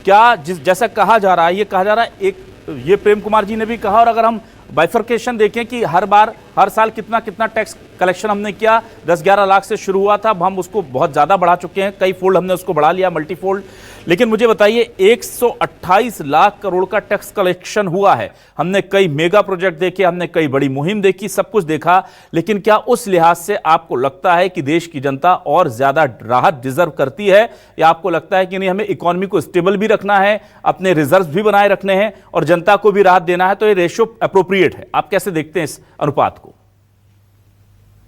क्या जैसा कहा जा रहा है, ये कहा जा रहा है, ये प्रेम कुमार जी ने भी कहा, और अगर हम बाइफर्केशन देखें कि हर साल कितना टैक्स कलेक्शन हमने किया, 10-11 लाख से शुरू हुआ था, अब हम उसको बहुत ज़्यादा बढ़ा चुके हैं, कई फोल्ड हमने उसको बढ़ा लिया, मल्टीफोल्ड। लेकिन मुझे बताइए, 128 लाख करोड़ का टैक्स कलेक्शन हुआ है। हमने कई मेगा प्रोजेक्ट देखे, हमने कई बड़ी मुहिम देखी, सब कुछ देखा, लेकिन क्या उस लिहाज से आपको लगता है कि देश की जनता और ज़्यादा राहत डिजर्व करती है, या आपको लगता है कि नहीं, हमें इकोनॉमी को स्टेबल भी रखना है, अपने रिजर्व भी बनाए रखने हैं और जनता को भी राहत देना है, तो ये रेशियो अप्रोप्रिएट है? आप कैसे देखते हैं इस अनुपात को?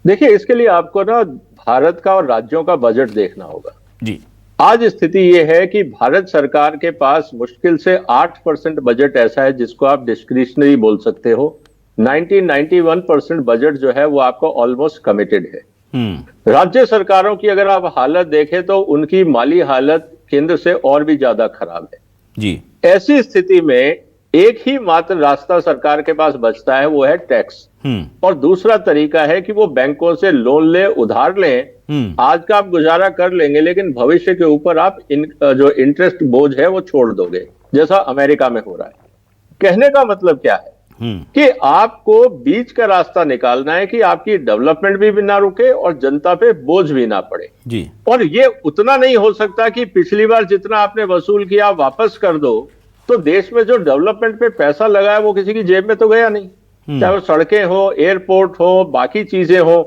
देखिए, इसके लिए आपको ना भारत का और राज्यों का बजट देखना होगा जी। आज स्थिति यह है कि भारत सरकार के पास मुश्किल से 8% बजट ऐसा है जिसको आप डिस्क्रिशनरी बोल सकते हो। 91% बजट जो है वो आपको ऑलमोस्ट कमिटेड है। राज्य सरकारों की अगर आप हालत देखें तो उनकी माली हालत केंद्र से और भी ज्यादा खराब है जी। ऐसी स्थिति में एक ही मात्र रास्ता सरकार के पास बचता है, वो है टैक्स। और दूसरा तरीका है कि वो बैंकों से लोन ले, उधार लें। आज का आप गुजारा कर लेंगे, लेकिन भविष्य के ऊपर आप जो इंटरेस्ट बोझ है वो छोड़ दोगे, जैसा अमेरिका में हो रहा है। कहने का मतलब क्या है कि आपको बीच का रास्ता निकालना है कि आपकी डेवलपमेंट भी ना रुके और जनता पे बोझ भी ना पड़े जी। और ये उतना नहीं हो सकता कि पिछली बार जितना आपने वसूल किया वापस कर दो, तो देश में जो डेवलपमेंट पे पैसा लगा है वो किसी की जेब में तो गया नहीं। चाहे वो सड़कें हो, एयरपोर्ट हो, बाकी चीजें हो,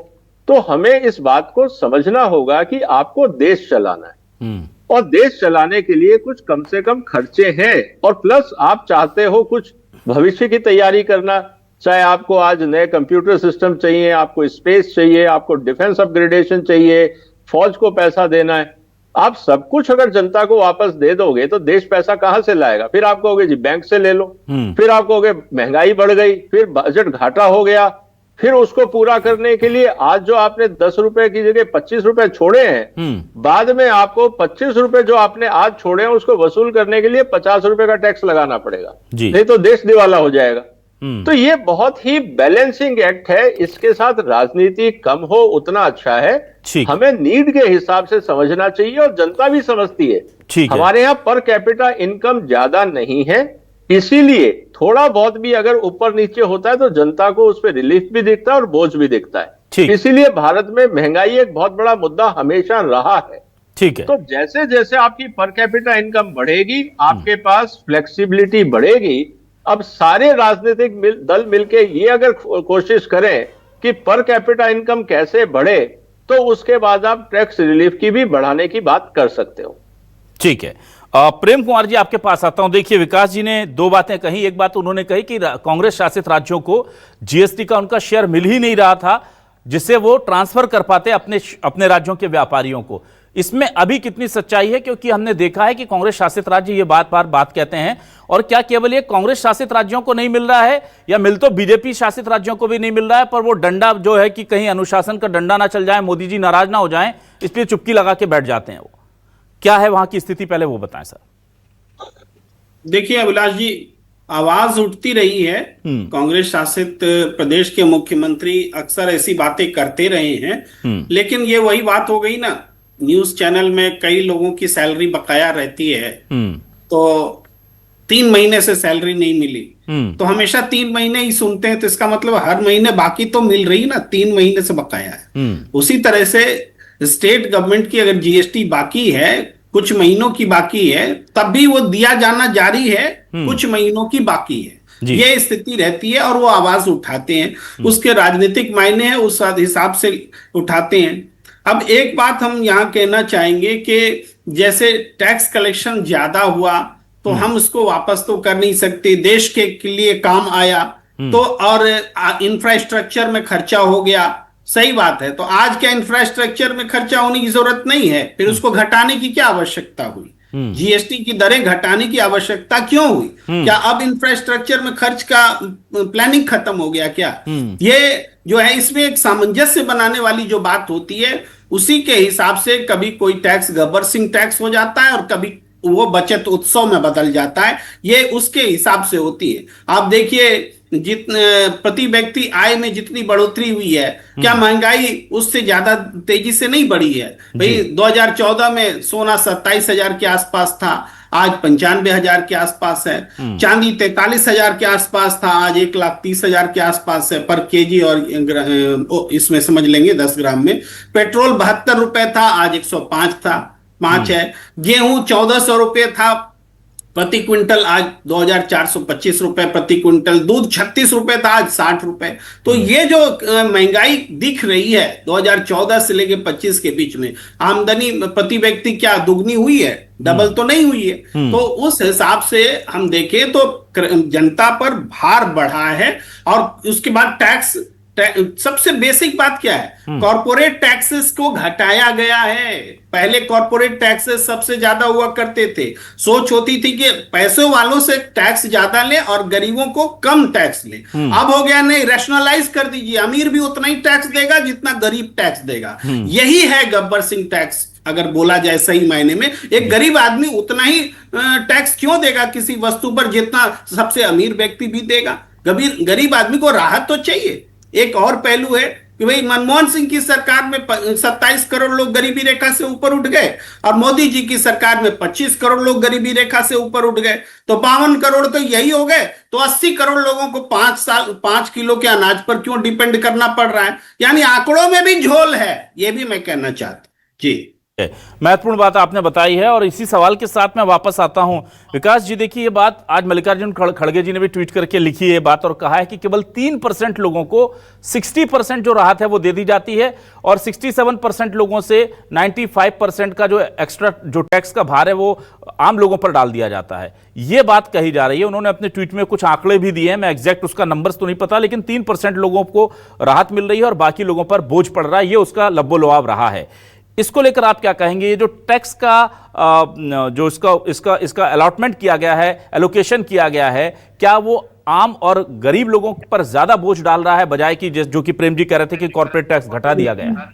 तो हमें इस बात को समझना होगा कि आपको देश चलाना है और देश चलाने के लिए कुछ कम से कम खर्चे हैं, और प्लस आप चाहते हो कुछ भविष्य की तैयारी करना, चाहे आपको आज नए कंप्यूटर सिस्टम चाहिए, आपको स्पेस चाहिए, आपको डिफेंस अपग्रेडेशन चाहिए, फौज को पैसा देना है। आप सब कुछ अगर जनता को वापस दे दोगे तो देश पैसा कहां से लाएगा? फिर आप कहोगे जी बैंक से ले लो, फिर आप कहोगे महंगाई बढ़ गई, फिर बजट घाटा हो गया, फिर उसको पूरा करने के लिए आज जो आपने 10 रुपए की जगह 25 रुपए छोड़े हैं, बाद में आपको 25 रुपए जो आपने आज छोड़े हैं उसको वसूल करने के लिए 50 रुपए का टैक्स लगाना पड़ेगा, नहीं तो देश दिवाला हो जाएगा। तो ये बहुत ही बैलेंसिंग एक्ट है, इसके साथ राजनीति कम हो उतना अच्छा है। हमें नीड के हिसाब से समझना चाहिए और जनता भी समझती है। हमारे यहाँ पर कैपिटा इनकम ज्यादा नहीं है, इसीलिए थोड़ा बहुत भी अगर ऊपर नीचे होता है तो जनता को उस पर रिलीफ भी दिखता है और बोझ भी दिखता है। इसीलिए भारत में महंगाई एक बहुत बड़ा मुद्दा हमेशा रहा है। ठीक है। तो जैसे जैसे आपकी पर कैपिटा इनकम बढ़ेगी, आपके पास फ्लेक्सिबिलिटी बढ़ेगी। अब सारे राजनीतिक दल मिलके ये अगर कोशिश करें कि पर कैपिटा इनकम कैसे बढ़े, तो उसके बाद आप टैक्स रिलीफ की भी बढ़ाने की बात कर सकते हो। ठीक है। प्रेम कुमार जी, आपके पास आता हूं। देखिए, विकास जी ने दो बातें कही। एक बात उन्होंने कही कि कांग्रेस शासित राज्यों को जीएसटी का उनका शेयर मिल ही नहीं रहा था जिससे वो ट्रांसफर कर पाते अपने राज्यों के व्यापारियों को। इसमें अभी कितनी सच्चाई है? क्योंकि हमने देखा है कि कांग्रेस शासित राज्य ये बात कहते हैं, और क्या केवल ये कांग्रेस शासित राज्यों को नहीं मिल रहा है, या मिल तो बीजेपी शासित राज्यों को भी नहीं मिल रहा है, पर वो डंडा जो है कि कहीं अनुशासन का डंडा ना चल जाए, मोदी जी नाराज ना हो जाएं, इसलिए चुप्पी लगा के बैठ जाते हैं। वो क्या है वहां की स्थिति, पहले वो बताएं सर। देखिए अभिलाष जी, आवाज उठती रही है। कांग्रेस शासित प्रदेश के मुख्यमंत्री अक्सर ऐसी बातें करते रहे हैं, लेकिन ये वही बात हो गई ना, न्यूज चैनल में कई लोगों की सैलरी बकाया रहती है, तो 3 महीने से सैलरी नहीं मिली, तो हमेशा 3 महीने ही सुनते हैं, तो इसका मतलब हर महीने बाकी तो मिल रही ना, 3 महीने से बकाया है। उसी तरह से स्टेट गवर्नमेंट की अगर जीएसटी बाकी है, कुछ महीनों की बाकी है, तब भी वो दिया जाना जारी है, कुछ महीनों की बाकी है, ये स्थिति रहती है और वो आवाज उठाते हैं। उसके राजनीतिक मायने हैं, उस हिसाब से उठाते हैं। अब एक बात हम यहाँ कहना चाहेंगे कि जैसे टैक्स कलेक्शन ज्यादा हुआ तो हम उसको वापस तो कर नहीं सकते, देश के लिए काम आया तो, और इंफ्रास्ट्रक्चर में खर्चा हो गया, सही बात है। तो आज क्या इंफ्रास्ट्रक्चर में खर्चा होने की जरूरत नहीं है, फिर उसको घटाने की क्या आवश्यकता हुई? जीएसटी की दरें घटाने की आवश्यकता क्यों हुई? क्या अब इंफ्रास्ट्रक्चर में खर्च का प्लानिंग खत्म हो गया क्या? ये जो है, इसमें एक सामंजस्य बनाने वाली जो बात होती है, उसी के हिसाब से कभी कोई टैक्स गब्बर सिंह टैक्स हो जाता है और कभी वो बचत उत्सव में बदल जाता है, ये उसके हिसाब से होती है। आप देखिए, जितने प्रति व्यक्ति आय में जितनी बढ़ोतरी हुई है, क्या महंगाई उससे ज्यादा तेजी से नहीं बढ़ी है? भाई 2014 में सोना 27,000 के आसपास था, आज 95,000 के आसपास है। चांदी 43,000 के आसपास था, आज 1,30,000 के आसपास है पर केजी, और इसमें समझ लेंगे 10 ग्राम में। पेट्रोल 72 रुपए था, आज 105 था, 5 है। गेहूं 1,400 रुपए था प्रति क्विंटल, आज 2,425 रुपए प्रति क्विंटल। दूध 36 रुपए था, आज 60 रुपए। तो ये जो महंगाई दिख रही है 2014 से लेके 25 के बीच में, आमदनी प्रति व्यक्ति क्या दुगनी हुई है? डबल तो नहीं हुई है। तो उस हिसाब से हम देखें तो जनता पर भार बढ़ा है। और उसके बाद टैक्स, सबसे बेसिक बात क्या है? कॉर्पोरेट टैक्सेस को घटाया गया है। पहले कॉर्पोरेट टैक्सेस सबसे ज्यादा हुआ करते थे। सोच होती थी कि पैसों वालों से टैक्स ज्यादा ले और गरीबों को कम टैक्स ले। अब हो गया नहीं, रैशनलाइज कर दीजिए, अमीर भी उतना ही टैक्स देगा जितना गरीब टैक्स देगा। यही है गब्बर सिंह टैक्स, अगर बोला जाए सही मायने में। एक गरीब आदमी उतना ही टैक्स क्यों देगा किसी वस्तु पर जितना सबसे अमीर व्यक्ति भी देगा? गरीब आदमी को राहत तो चाहिए। एक और पहलू है कि भाई मनमोहन सिंह की सरकार में 27 करोड़ लोग गरीबी रेखा से ऊपर उठ गए और मोदी जी की सरकार में 25 करोड़ लोग गरीबी रेखा से ऊपर उठ गए, तो 52 करोड़ तो यही हो गए। तो 80 करोड़ लोगों को 5 किलो के अनाज पर क्यों डिपेंड करना पड़ रहा है? यानी आंकड़ों में भी झोल है, ये भी मैं कहना चाहता। जी महत्वपूर्ण बात आपने बताई है और इसी सवाल के साथ मैं वापस आता हूं। विकास जी, देखिए ये बात आज मल्लिकार्जुन खड़गे जी ने भी ट्वीट करके लिखी है बात और कहा है कि केवल 3% लोगों को 60% जो राहत है वो दे दी जाती है और 67% लोगों से 95% का जो एक्स्ट्रा जो टैक्स का भार है वो आम लोगों पर डाल दिया जाता है। ये बात कही जा रही है। उन्होंने अपने ट्वीट में कुछ आंकड़े भी दिए हैं, मैं एग्जैक्ट उसका नंबर्स तो नहीं पता, लेकिन 3% लोगों को राहत मिल रही है और बाकी लोगों पर बोझ पड़ रहा है। ये उसका लब्बो-लुआब रहा है। इसको लेकर आप क्या कहेंगे? ये जो टैक्स का जो इसका अलॉटमेंट किया गया है, एलोकेशन किया गया है, क्या वो आम और गरीब लोगों पर ज्यादा बोझ डाल रहा है बजाय कि जो कि प्रेम जी कह रहे थे कि कॉर्पोरेट टैक्स घटा दिया गया?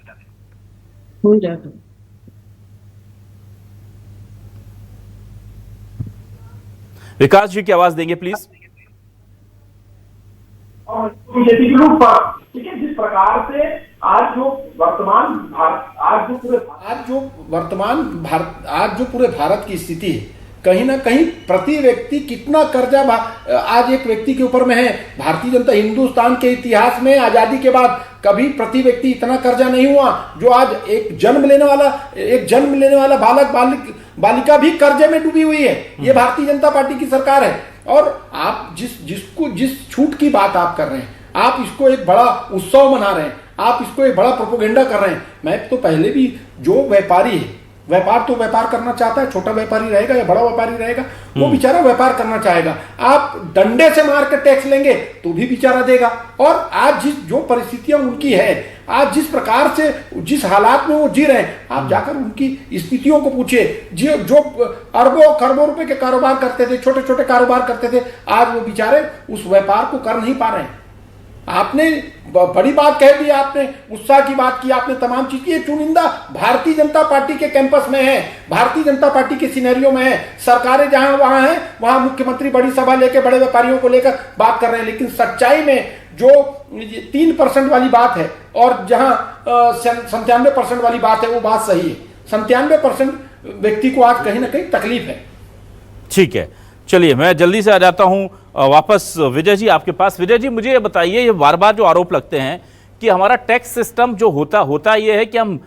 विकास जी की आवाज देंगे प्लीज। बीजेपी के लोग ठीक है, जिस प्रकार से आज जो पूरे भारत की स्थिति है, कहीं ना कहीं प्रति व्यक्ति कितना कर्जा आज एक व्यक्ति के ऊपर में है। भारतीय जनता हिंदुस्तान के इतिहास में आजादी के बाद कभी प्रति व्यक्ति इतना कर्जा नहीं हुआ जो आज एक जन्म लेने वाला बालिका भी कर्जे में डूबी हुई है। ये भारतीय जनता पार्टी की सरकार है। और आप जिस छूट की बात आप कर रहे हैं, आप इसको एक बड़ा उत्सव मना रहे हैं, आप इसको एक बड़ा प्रोपोगेंडा कर रहे हैं। मैं तो पहले भी, जो व्यापारी है, व्यापार करना चाहता है, छोटा व्यापारी रहेगा या बड़ा व्यापारी रहेगा, वो बेचारा व्यापार करना चाहेगा। आप डंडे से मार के टैक्स लेंगे तो भी बेचारा देगा। और आज जो परिस्थितियां उनकी है, आज जिस प्रकार से, जिस हालात में वो जी रहे हैं, आप जाकर उनकी स्थितियों को पूछिए। जो अरबों खरबों रुपए के कारोबार करते थे, छोटे छोटे कारोबार करते थे, आज वो बेचारे उस व्यापार को कर नहीं पा रहे हैं। आपने बड़ी बात कह दी, आपने उत्साह की बात की, आपने तमाम चीज की। चुनिंदा भारतीय जनता पार्टी के कैंपस में है, भारतीय जनता पार्टी के सिनेरियो में है। सरकारें जहां वहां हैं, वहां मुख्यमंत्री बड़ी सभा लेकर बड़े व्यापारियों को लेकर बात कर रहे हैं, लेकिन सच्चाई में जो 3% वाली बात है और जहां 97% वाली बात है, वो बात सही है। 97% व्यक्ति को आज कहीं ना कहीं तकलीफ है। ठीक है, चलिए मैं जल्दी से आ जाता हूं वापस विजय जी आपके पास। विजय जी, मुझे ये बताइए, ये बार बार जो आरोप लगते हैं कि हमारा टैक्स सिस्टम जो होता ये है कि हम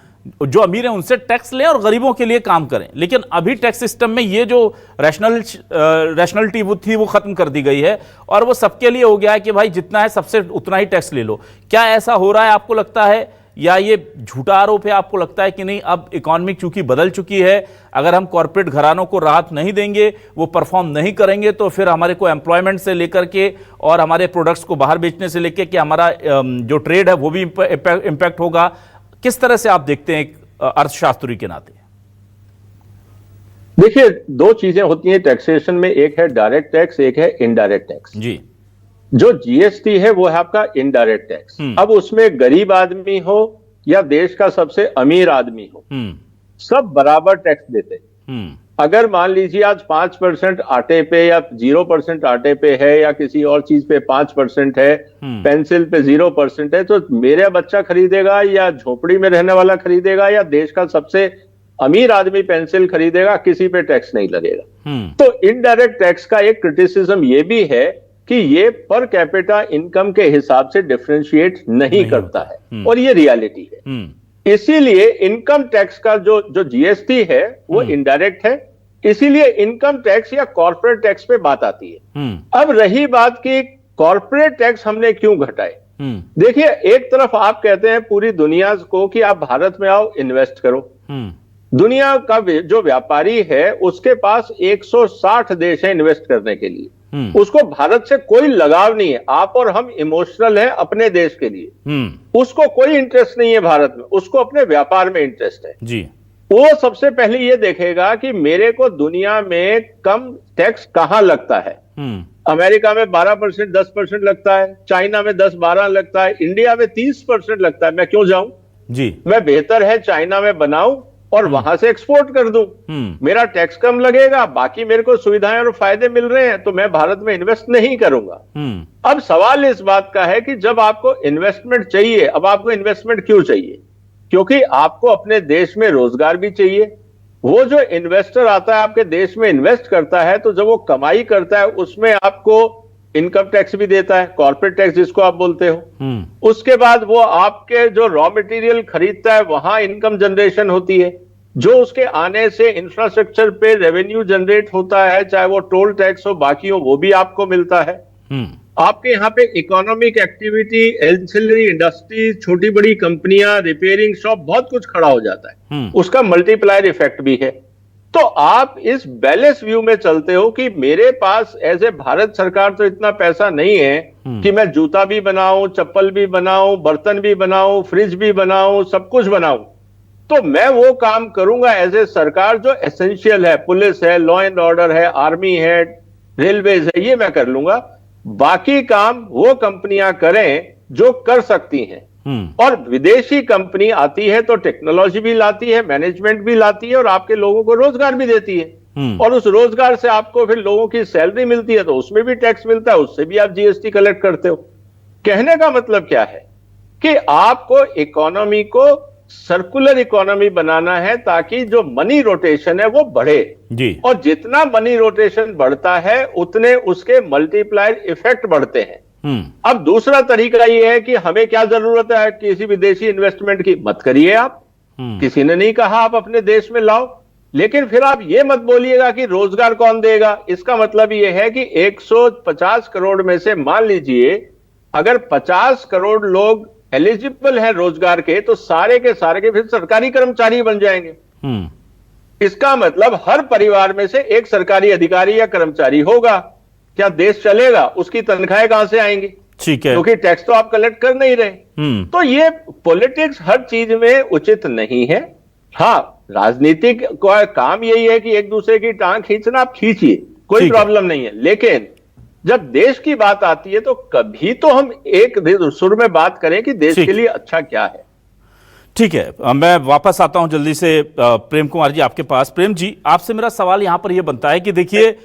जो अमीर हैं उनसे टैक्स लें और गरीबों के लिए काम करें, लेकिन अभी टैक्स सिस्टम में ये जो रैशनलिटी थी वो खत्म कर दी गई है और वो सबके लिए हो गया है कि भाई जितना है सबसे उतना ही टैक्स ले लो। क्या ऐसा हो रहा है आपको लगता है, या ये झूठा आरोप है? आपको लगता है कि नहीं, अब इकोनॉमी चूंकि बदल चुकी है, अगर हम कॉर्पोरेट घरानों को राहत नहीं देंगे, वो परफॉर्म नहीं करेंगे, तो फिर हमारे को एम्प्लॉयमेंट से लेकर के और हमारे प्रोडक्ट्स को बाहर बेचने से लेकर के हमारा जो ट्रेड है वो भी इम्पैक्ट होगा? किस तरह से आप देखते हैं अर्थशास्त्री के नाते? देखिए, दो चीजें होती हैं टैक्सेशन में, एक है डायरेक्ट टैक्स, एक है इनडायरेक्ट टैक्स। जी, जो जीएसटी है वो है आपका इनडायरेक्ट टैक्स। अब उसमें गरीब आदमी हो या देश का सबसे अमीर आदमी हो, सब बराबर टैक्स देते हैं। अगर मान लीजिए आज 5% आटे पे या 0% आटे पे है या किसी और चीज पे 5% है, पेंसिल पे 0% है, तो मेरा बच्चा खरीदेगा या झोपड़ी में रहने वाला खरीदेगा या देश का सबसे अमीर आदमी पेंसिल खरीदेगा, किसी पे टैक्स नहीं लगेगा। तो इनडायरेक्ट टैक्स का एक क्रिटिसिज्म ये भी है कि ये पर कैपिटा इनकम के हिसाब से डिफरेंशिएट नहीं करता है, और ये रियलिटी है। इसीलिए इनकम टैक्स का जो जीएसटी है वो इनडायरेक्ट है, इसीलिए इनकम टैक्स या कॉर्पोरेट टैक्स पे बात आती है। अब रही बात कि कॉर्पोरेट टैक्स हमने क्यों घटाए। देखिए, एक तरफ आप कहते हैं पूरी दुनिया को कि आप भारत में आओ, इन्वेस्ट करो। दुनिया का जो व्यापारी है उसके पास 160 देश है इन्वेस्ट करने के लिए, उसको भारत से कोई लगाव नहीं है। आप और हम इमोशनल हैं अपने देश के लिए, उसको कोई इंटरेस्ट नहीं है भारत में, उसको अपने व्यापार में इंटरेस्ट है जी। वो सबसे पहले ये देखेगा कि मेरे को दुनिया में कम टैक्स कहां लगता है। अमेरिका में 12%, 10% लगता है, चाइना में 10-12 लगता है, इंडिया में 30% लगता है। मैं क्यों जाऊं जी? मैं बेहतर है चाइना में बनाऊं और वहां से एक्सपोर्ट कर दूं, मेरा टैक्स कम लगेगा, बाकी मेरे को सुविधाएं और फायदे मिल रहे हैं, तो मैं भारत में इन्वेस्ट नहीं करूंगा। अब सवाल इस बात का है कि जब आपको इन्वेस्टमेंट चाहिए, अब आपको इन्वेस्टमेंट क्यों चाहिए? क्योंकि आपको अपने देश में रोजगार भी चाहिए। वो जो इन्वेस्टर आता है आपके देश में इन्वेस्ट करता है, तो जब वो कमाई करता है उसमें आपको इनकम टैक्स भी देता है, कॉर्पोरेट टैक्स जिसको आप बोलते हो। उसके बाद वो आपके जो रॉ मटेरियल खरीदता है वहां इनकम जनरेशन होती है, जो उसके आने से इंफ्रास्ट्रक्चर पे रेवेन्यू जनरेट होता है, चाहे वो टोल टैक्स हो, बाकी हो, वो भी आपको मिलता है। आपके यहाँ पे इकोनॉमिक एक्टिविटी, एंसिलरी इंडस्ट्री, छोटी बड़ी कंपनियां, रिपेयरिंग शॉप, बहुत कुछ खड़ा हो जाता है। उसका मल्टीप्लायर इफेक्ट भी है। तो आप इस बैलेंस व्यू में चलते हो कि मेरे पास एज ए भारत सरकार तो इतना पैसा नहीं है कि मैं जूता भी बनाऊं, चप्पल भी बनाऊं, बर्तन भी बनाऊं, फ्रिज भी बनाऊं, सब कुछ बनाऊं। तो मैं वो काम करूंगा एज ए सरकार जो एसेंशियल है, पुलिस है, लॉ एंड ऑर्डर है, आर्मी है, रेलवेज है, ये मैं कर लूंगा। बाकी काम वो कंपनियां करें जो कर सकती हैं। और विदेशी कंपनी आती है तो टेक्नोलॉजी भी लाती है, मैनेजमेंट भी लाती है, और आपके लोगों को रोजगार भी देती है। और उस रोजगार से आपको फिर लोगों की सैलरी मिलती है, तो उसमें भी टैक्स मिलता है, उससे भी आप जीएसटी कलेक्ट करते हो। कहने का मतलब क्या है कि आपको इकोनॉमी को सर्कुलर इकोनॉमी बनाना है, ताकि जो मनी रोटेशन है वो बढ़े जी। और जितना मनी रोटेशन बढ़ता है उतने उसके मल्टीप्लायर इफेक्ट बढ़ते हैं। अब दूसरा तरीका यह है कि हमें क्या जरूरत है किसी विदेशी इन्वेस्टमेंट की, मत करिए आप। किसी ने नहीं कहा आप अपने देश में लाओ, लेकिन फिर आप ये मत बोलिएगा कि रोजगार कौन देगा। इसका मतलब यह है कि 150 करोड़ में से मान लीजिए अगर 50 करोड़ लोग एलिजिबल हैं रोजगार के, तो सारे के फिर सरकारी कर्मचारी बन जाएंगे। इसका मतलब हर परिवार में से एक सरकारी अधिकारी या कर्मचारी होगा। क्या देश चलेगा? उसकी तनख्वाहें कहां से आएंगी? ठीक है, क्योंकि टैक्स तो आप कलेक्ट कर नहीं रहे। तो ये पॉलिटिक्स हर चीज में उचित नहीं है। हाँ, राजनीतिक का काम यही है कि एक दूसरे की टांग खींचना, आप खींचिए, कोई प्रॉब्लम नहीं है। लेकिन जब देश की बात आती है तो कभी तो हम एक सुर में बात करें कि देश के लिए अच्छा क्या है। ठीक है, मैं वापस आता हूं जल्दी से प्रेम कुमार जी आपके पास। प्रेम जी, आपसे मेरा सवाल यहां पर यह बनता है कि देखिए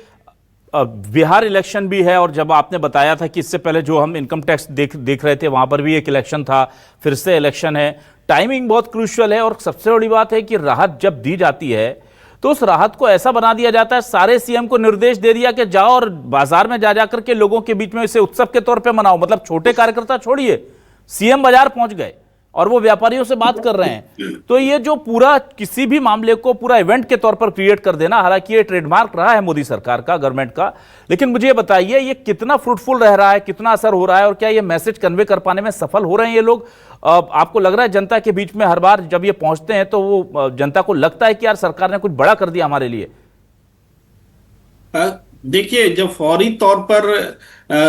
बिहार इलेक्शन भी है, और जब आपने बताया था कि इससे पहले जो हम इनकम टैक्स देख रहे थे वहां पर भी एक इलेक्शन था, फिर से इलेक्शन है, टाइमिंग बहुत क्रूशियल है। और सबसे बड़ी बात है कि राहत जब दी जाती है तो उस राहत को ऐसा बना दिया जाता है, सारे सीएम को निर्देश दे दिया कि जाओ और बाजार में जा जाकर के लोगों के बीच में इसे उत्सव के तौर पे मनाओ। मतलब छोटे कार्यकर्ता छोड़िए, सीएम बाजार पहुंच गए और वो व्यापारियों से बात कर रहे हैं। तो ये जो पूरा किसी भी मामले को पूरा इवेंट के तौर पर क्रिएट कर देना, हालांकि ये ट्रेडमार्क रहा है मोदी सरकार का, गवर्नमेंट का, लेकिन मुझे ये बताइए ये कितना फ्रूटफुल रह रहा है, कितना असर हो रहा है, और क्या ये मैसेज कन्वे कर पाने में सफल हो रहे हैं ये लोग? आपको लग रहा है जनता के बीच में हर बार जब ये पहुंचते हैं तो वो जनता को लगता है कि यार सरकार ने कुछ बड़ा कर दिया हमारे लिए? देखिए, जब फौरी तौर पर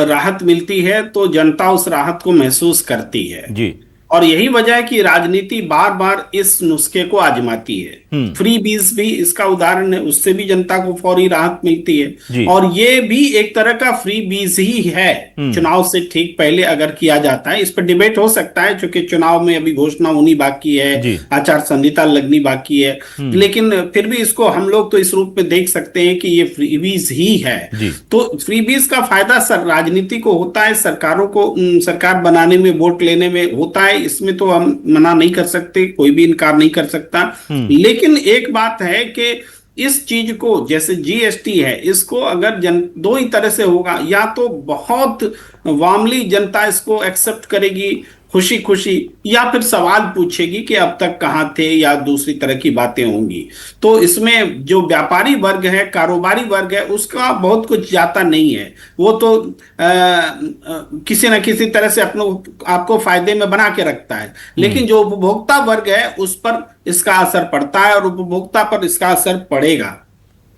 राहत मिलती है तो जनता उस राहत को महसूस करती है जी। और यही वजह है कि राजनीति बार बार इस नुस्खे को आजमाती है। फ्री बीज भी इसका उदाहरण है, उससे भी जनता को फौरी राहत मिलती है। और ये भी एक तरह का फ्री बीज ही है। चुनाव से ठीक पहले अगर किया जाता है, इस पर डिबेट हो सकता है क्योंकि चुनाव में अभी घोषणा होनी बाकी है, आचार संहिता लगनी बाकी है, लेकिन फिर भी इसको हम लोग तो इस रूप में देख सकते हैं कि ये फ्री बीज ही है। तो फ्री बीज का फायदा राजनीति को होता है, सरकारों को सरकार बनाने में, वोट लेने में होता है। इसमें तो हम मना नहीं कर सकते, कोई भी इनकार नहीं कर सकता। लेकिन एक बात है कि इस चीज को, जैसे जीएसटी है, इसको अगर दो ही तरह से होगा, या तो बहुत वार्मली जनता इसको एक्सेप्ट करेगी खुशी खुशी, या फिर सवाल पूछेगी कि अब तक कहां थे, या दूसरी तरह की बातें होंगी। तो इसमें जो व्यापारी वर्ग है, कारोबारी वर्ग है, उसका बहुत कुछ जाता नहीं है। वो तो किसी न किसी तरह से आपको फायदे में बना के रखता है। लेकिन जो उपभोक्ता वर्ग है उस पर इसका असर पड़ता है, और उपभोक्ता पर इसका असर पड़ेगा।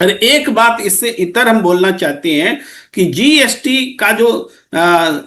और एक बात इससे इतर हम बोलना चाहते हैं कि जीएसटी का जो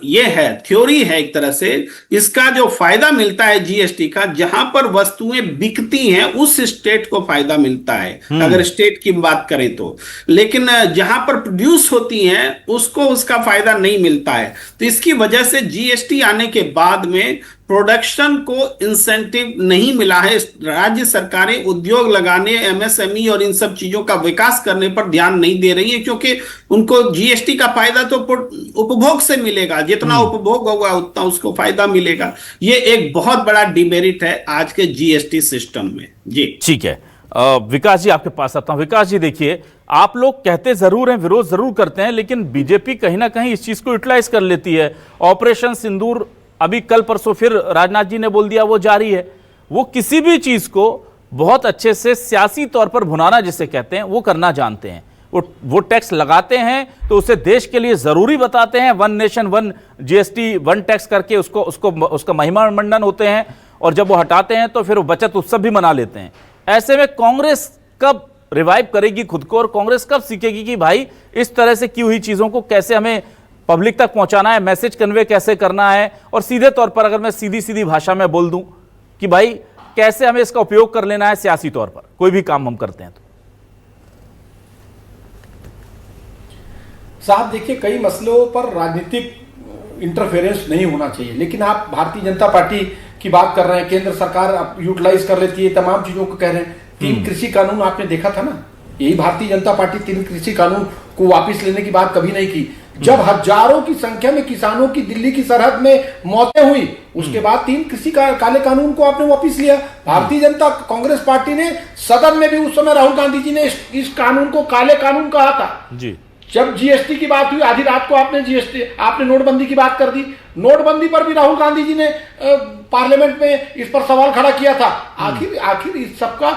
ये है थ्योरी है, एक तरह से इसका जो फायदा मिलता है जीएसटी का, जहां पर वस्तुएं बिकती हैं उस स्टेट को फायदा मिलता है, अगर स्टेट की बात करें तो। लेकिन जहां पर प्रोड्यूस होती हैं उसको उसका फायदा नहीं मिलता है। तो इसकी वजह से जीएसटी आने के बाद में प्रोडक्शन को इंसेंटिव नहीं मिला है। राज्य सरकारें उद्योग लगाने, एमएसएमई और इन सब चीजों का विकास करने पर ध्यान नहीं दे रही है, क्योंकि उनको जीएसटी का फायदा तो उपभोग से मिलेगा, जितना उपभोग होगा उतना उसको फायदा मिलेगा। ये एक बहुत बड़ा डिमेरिट है आज के जीएसटी सिस्टम में। जी ठीक है, विकास जी आपके पास आता हूं। विकास जी, देखिए आप लोग कहते जरूर हैं, विरोध जरूर करते हैं, लेकिन बीजेपी कहीं ना कहीं इस चीज को यूटिलाइज कर लेती है। ऑपरेशन सिंदूर अभी कल परसों फिर राजनाथ जी ने बोल दिया वो जारी है। वो किसी भी चीज को बहुत अच्छे से सियासी तौर पर भुनाना जिसे कहते हैं वो करना जानते हैं। वो टैक्स लगाते हैं तो उसे देश के लिए जरूरी बताते हैं, one nation one GST one tax करके उसका महिमा मंडन होते हैं, और जब वो हटाते हैं तो फिर वो बचत उत्सव भी मना लेते हैं। ऐसे में कांग्रेस कब रिवाइव करेगी खुद को, और कांग्रेस कब सीखेगी कि भाई इस तरह से की हुई चीजों को कैसे हमें पब्लिक तक पहुंचाना है, मैसेज कन्वे कैसे करना है, और सीधे तौर पर अगर मैं सीधी भाषा में बोल दूं कि भाई कैसे हमें इसका उपयोग कर लेना है सियासी तौर पर, कोई भी काम हम करते हैं तो। साहब देखिए, कई मसलों पर राजनीतिक इंटरफेरेंस नहीं होना चाहिए, लेकिन आप भारतीय जनता पार्टी की बात कर रहे हैं, केंद्र सरकार यूटिलाइज कर लेती है, तमाम चीजों को कह रहे हैं। 3 कृषि कानून आपने देखा था ना, यही भारतीय जनता पार्टी 3 कृषि कानून को वापस लेने की बात कभी नहीं की। जब हजारों की संख्या में किसानों की दिल्ली की सरहद में मौतें हुई, उसके बाद 3 कृषि काले कानून को आपने वापस लिया। भारतीय जनता कांग्रेस पार्टी ने सदन में भी उस समय राहुल गांधी जी ने इस कानून को काले कानून कहा था जी। जब जीएसटी की बात हुई, आधी रात को आपने नोटबंदी की बात कर दी। नोटबंदी पर भी राहुल गांधी जी ने पार्लियामेंट में इस पर सवाल खड़ा किया था। आखिर इस सबका,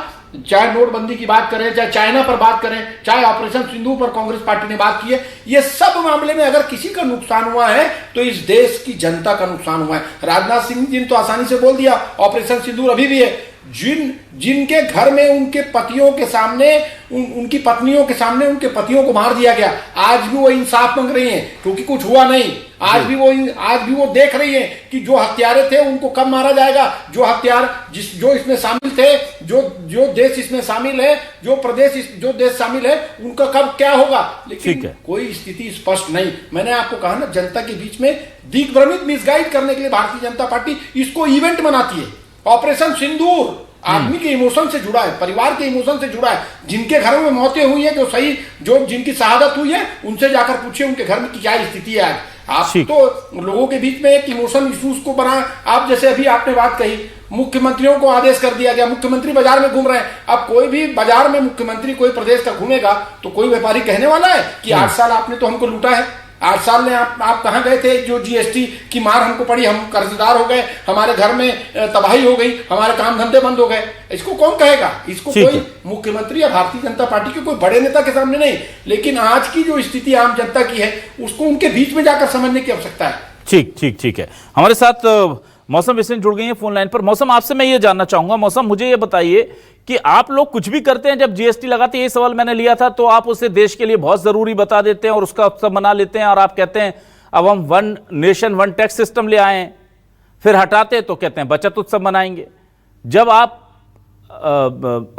चाहे नोटबंदी की बात करें, चाहे चाइना पर बात करें, चाहे ऑपरेशन सिंदूर पर कांग्रेस पार्टी ने बात की है, ये सब मामले में अगर किसी का नुकसान हुआ है तो इस देश की जनता का नुकसान हुआ है। राजनाथ सिंह जी ने तो आसानी से बोल दिया, ऑपरेशन सिंदूर अभी भी है। जिनके घर में उनके पतियों के सामने, उनकी पत्नियों के सामने उनके पतियों को मार दिया गया, आज भी वो इंसाफ मांग रही हैं क्योंकि कुछ हुआ नहीं। आज भी वो देख रही हैं कि जो हत्यारे थे उनको कब मारा जाएगा, जो इसमें शामिल थे, जो देश इसमें शामिल है, जो देश शामिल है, उनका कब क्या होगा। लेकिन कोई स्थिति स्पष्ट नहीं। मैंने आपको कहा ना, जनता के बीच में दिग्भ्रमित, मिसगाइड करने के लिए भारतीय जनता पार्टी इसको इवेंट मनाती है। ऑपरेशन सिंदूर आदमी के इमोशन से जुड़ा है, परिवार के इमोशन से जुड़ा है। जिनके घरों में मौतें हुई है, जिनकी शहादत हुई है, उनसे जाकर पूछिए उनके घर में क्या स्थिति है आज। आप तो लोगों के बीच में एक इमोशन इश्यूज को बना। आप जैसे अभी आपने बात कही, मुख्यमंत्रियों को आदेश कर दिया गया, मुख्यमंत्री बाजार में घूम रहे हैं। अब कोई भी बाजार में मुख्यमंत्री कोई प्रदेश का घूमेगा तो कोई व्यापारी कहने वाला है कि 8 साल आपने तो हमको लूटा है, 8 साल में आप कहां गए थे, जो जीएसटी की मार हमको पड़ी, हम कर्जदार हो गए, हमारे घर में तबाही हो गई, हमारे काम धंधे बंद हो गए। इसको कौन कहेगा? इसको कोई मुख्यमंत्री या भारतीय जनता पार्टी के कोई बड़े नेता के सामने नहीं, लेकिन आज की जो स्थिति आम जनता की है उसको उनके बीच में जाकर समझने की आवश्यकता है। ठीक है। हमारे साथ मौसम बिसेन जुड़ गई है फोन लाइन पर। मौसम, आपसे मैं ये जानना चाहूंगा, मौसम मुझे ये बताइए कि आप लोग कुछ भी करते हैं, जब जीएसटी लगाते हैं, ये सवाल मैंने लिया था, तो आप उसे देश के लिए बहुत जरूरी बता देते हैं और उसका उत्सव मना लेते हैं, और आप कहते हैं अब हम one nation one tax system ले आए हैं। फिर हटाते तो कहते हैं बचत उत्सव मनाएंगे। जब आप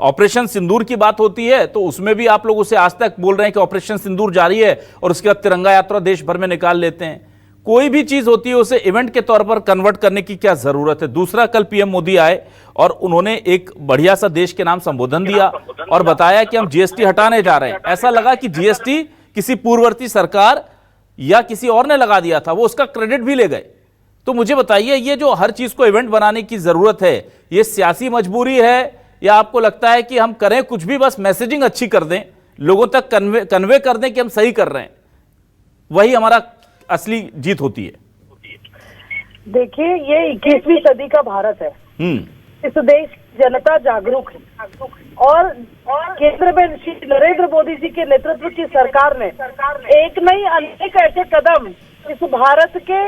ऑपरेशन सिंदूर की बात होती है तो उसमें भी आप लोग उसे आज तक बोल रहे हैं कि ऑपरेशन सिंदूर जारी है, और उसके बाद तिरंगा यात्रा देश भर में निकाल लेते हैं। कोई भी चीज होती है उसे इवेंट के तौर पर कन्वर्ट करने की क्या जरूरत है? दूसरा, कल पीएम मोदी आए और उन्होंने एक बढ़िया सा देश के नाम संबोधन दिया और बताया कि हम जीएसटी हटाने जा रहे हैं। ऐसा लगा कि जीएसटी किसी पूर्ववर्ती सरकार या किसी और ने लगा दिया था, वो उसका क्रेडिट भी ले गए। तो मुझे बताइए, ये जो हर चीज को इवेंट बनाने की जरूरत है, ये सियासी मजबूरी है या आपको लगता है कि हम करें कुछ भी, बस मैसेजिंग अच्छी कर दें, लोगों तक कन्वे कर दें कि हम सही कर रहे हैं, वही हमारा असली जीत होती है? देखिए, ये 21वीं सदी का भारत है। इस देश की जनता जागरूक है और केंद्र में श्री नरेंद्र मोदी जी के नेतृत्व की सरकार ने एक नहीं अनेक ऐसे कदम इस भारत के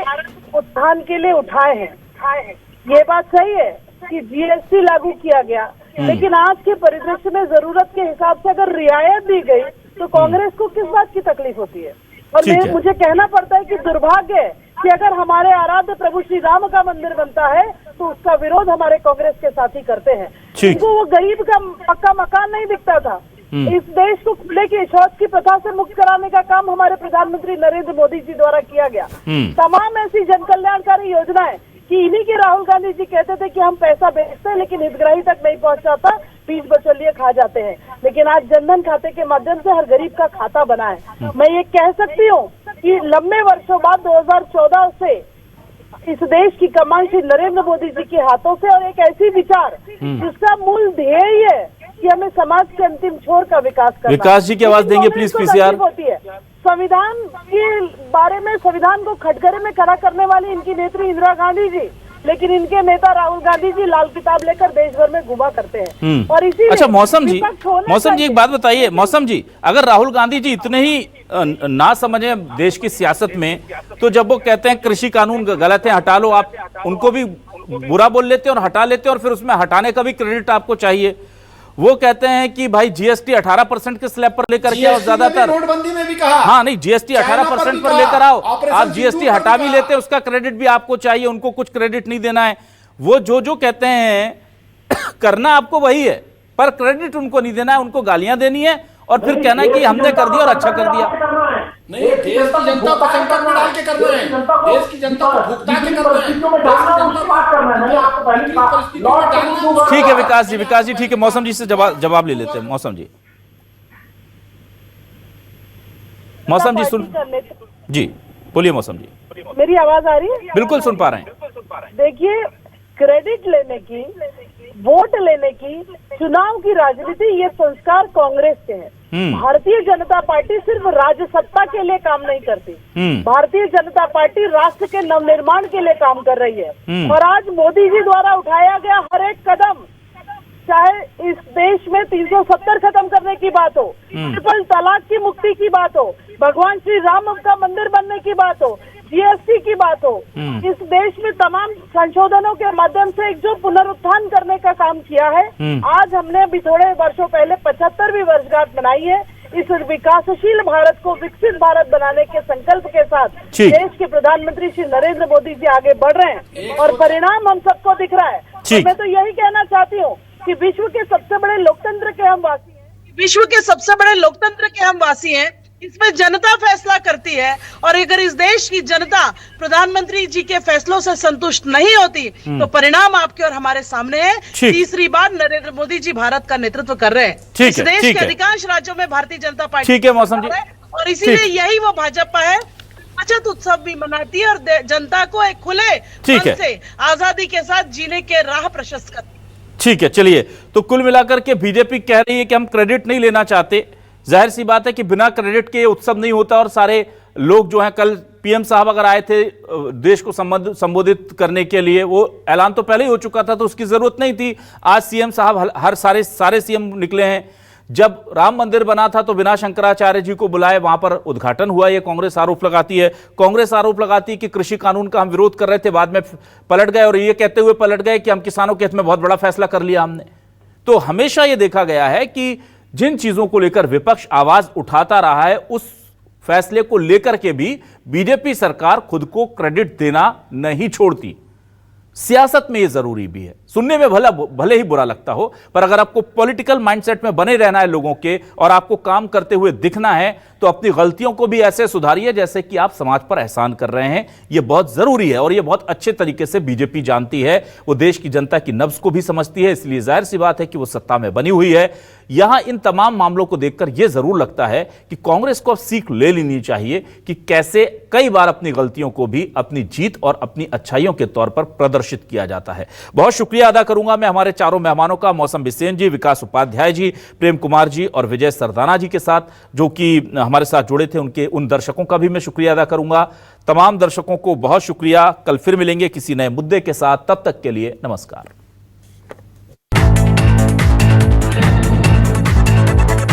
उत्थान के लिए उठाए हैं। ये बात सही है कि जीएसटी लागू किया गया, लेकिन आज के परिदृश्य में जरूरत के हिसाब से अगर रियायत दी गई तो कांग्रेस को किस बात की तकलीफ होती है? और मुझे कहना पड़ता है कि दुर्भाग्य है कि अगर हमारे आराध्य प्रभु श्री राम का मंदिर बनता है तो उसका विरोध हमारे कांग्रेस के साथी करते हैं। उनको वो गरीब का पक्का मकान नहीं दिखता था। इस देश को खुले की शौच की प्रथा से मुक्त कराने का काम हमारे प्रधानमंत्री नरेंद्र मोदी जी द्वारा किया गया। तमाम ऐसी जन कल्याणकारी योजनाएं कि इन्हीं के राहुल गांधी जी कहते थे कि हम पैसा बेचते हैं लेकिन हितग्राही तक नहीं पहुंचाता, बीच बचौलिए खा जाते हैं, लेकिन आज जनधन खाते के माध्यम से हर गरीब का खाता बना है। मैं ये कह सकती हूँ कि लंबे वर्षों बाद 2014 से इस देश की कमान श्री नरेंद्र मोदी जी के हाथों से, और एक ऐसी विचार जिसका मूल ध्येय है कि हमें समाज के अंतिम छोर का विकास करना। विकास जी की आवाज देंगे प्लीज पीसीआर। होती है संविधान के बारे में, संविधान को खटगरे में खड़ा करने वाली इनकी नेत्री इंदिरा गांधी जी लेकिन इनके नेता राहुल गांधी जी लाल किताब लेकर देश भर में घुमा करते हैं। और इसी अच्छा मौसम जी एक बात बताइए, मौसम जी, अगर राहुल गांधी जी इतने ही ना समझे देश की सियासत में, तो जब वो कहते हैं कृषि कानून गलत है हटा लो, आप उनको भी बुरा बोल लेते हैं और हटा लेते हैं और फिर उसमें हटाने का भी क्रेडिट आपको चाहिए। वो कहते हैं कि भाई जीएसटी 18% के स्लैब पर लेकर के आओ, ज्यादातर नोटबंदी में भी कहा, हाँ नहीं जीएसटी 18% पर लेकर आओ, आप जीएसटी हटा भी लेते हैं उसका क्रेडिट भी आपको चाहिए, उनको कुछ क्रेडिट नहीं देना है। वो जो कहते हैं करना आपको वही है, पर क्रेडिट उनको नहीं देना है, उनको गालियां देनी है और फिर कहना है कि हमने कर दिया और अच्छा कर दिया। नहीं, देश की जनता को संकट में डाल के करना है, देश की जनता को भुगता के करना है, ठीक है विकास जी ठीक है। मौसम जी से जवाब ले लेते हैं। मौसम जी सुन जी, बोलिए मौसम जी। मेरी आवाज आ रही है? बिल्कुल सुन पा रहे हैं। देखिए, क्रेडिट लेने की, वोट लेने की, चुनाव की राजनीति, ये संस्कार कांग्रेस के हैं। भारतीय जनता पार्टी सिर्फ राज्य सत्ता के लिए काम नहीं करती, भारतीय जनता पार्टी राष्ट्र के नवनिर्माण के लिए काम कर रही है। और आज मोदी जी द्वारा उठाया गया हर एक कदम, चाहे इस देश में 370 खत्म करने की बात हो, ट्रिपल तलाक की मुक्ति की बात हो, भगवान श्री राम का मंदिर बनने की बात हो, जीएसटी की बात हो, इस देश में तमाम संशोधनों के माध्यम से एक जो पुनरुत्थान करने का काम किया है। आज हमने अभी थोड़े वर्षों पहले 75वीं वर्षगांठ मनाई है। इस विकासशील भारत को विकसित भारत बनाने के संकल्प के साथ देश के प्रधानमंत्री श्री नरेंद्र मोदी जी आगे बढ़ रहे हैं और परिणाम हम सबको दिख रहा है। मैं तो यही कहना चाहती हूँ कि विश्व के सबसे बड़े लोकतंत्र के हम वासी हैं, विश्व के सबसे बड़े लोकतंत्र के हम वासी हैं। इसमें जनता फैसला करती है और अगर इस देश की जनता प्रधानमंत्री जी के फैसलों से संतुष्ट नहीं होती तो परिणाम आपके और हमारे सामने है। तीसरी बार नरेंद्र मोदी जी भारत का नेतृत्व कर रहे हैं। इस देश के अधिकांश राज्यों में भारतीय जनता पार्टी ठीक है मौसम जी, और इसीलिए यही वो भाजपा है बचत उत्सव भी मनाती है और जनता को एक खुले मन से आजादी के साथ जीने के राह प्रशस्त करती है। ठीक है, चलिए, तो कुल मिलाकर के बीजेपी कह रही है कि हम क्रेडिट नहीं लेना चाहते। जाहिर सी बात है कि बिना क्रेडिट के उत्सव नहीं होता और सारे लोग जो हैं, कल पीएम साहब अगर आए थे देश को संबोधित करने के लिए, वो ऐलान तो पहले ही हो चुका था तो उसकी जरूरत नहीं थी। आज सीएम साहब हर सारे सीएम निकले हैं। जब राम मंदिर बना था तो बिना शंकराचार्य जी को बुलाए वहां पर उद्घाटन हुआ, ये कांग्रेस आरोप लगाती है। कांग्रेस आरोप लगाती है कि कृषि कानून का हम विरोध कर रहे थे, बाद में पलट गए और ये कहते हुए पलट गए कि हम किसानों के हित में बहुत बड़ा फैसला कर लिया हमने। तो हमेशा ये देखा गया है कि जिन चीजों को लेकर विपक्ष आवाज उठाता रहा है, उस फैसले को लेकर के भी बीजेपी सरकार खुद को क्रेडिट देना नहीं छोड़ती। सियासत में यह जरूरी भी है, सुनने में भले ही बुरा लगता हो, पर अगर आपको पॉलिटिकल माइंडसेट में बने रहना है लोगों के और आपको काम करते हुए दिखना है तो अपनी गलतियों को भी ऐसे सुधारिए जैसे कि आप समाज पर एहसान कर रहे हैं। यह बहुत जरूरी है और यह बहुत अच्छे तरीके से बीजेपी जानती है। वो देश की जनता की नब्ज को भी समझती है, इसलिए जाहिर सी बात है कि वो सत्ता में बनी हुई है। यहां इन तमाम मामलों को देखकर यह जरूर लगता है कि कांग्रेस को अब सीख ले लेनी चाहिए कि कैसे कई बार अपनी गलतियों को भी अपनी जीत और अपनी अच्छाइयों के तौर पर प्रदर्शित किया जाता है। बहुत शुक्रिया अदा करूंगा मैं हमारे चारों मेहमानों का, मौसम बिसेन जी, विकास उपाध्याय जी, प्रेम कुमार जी और विजय सरदाना जी के साथ, जो कि हमारे साथ जुड़े थे। उनके उन दर्शकों का भी मैं शुक्रिया अदा करूंगा। तमाम दर्शकों को बहुत शुक्रिया। कल फिर मिलेंगे किसी नए मुद्दे के साथ, तब तक के लिए नमस्कार।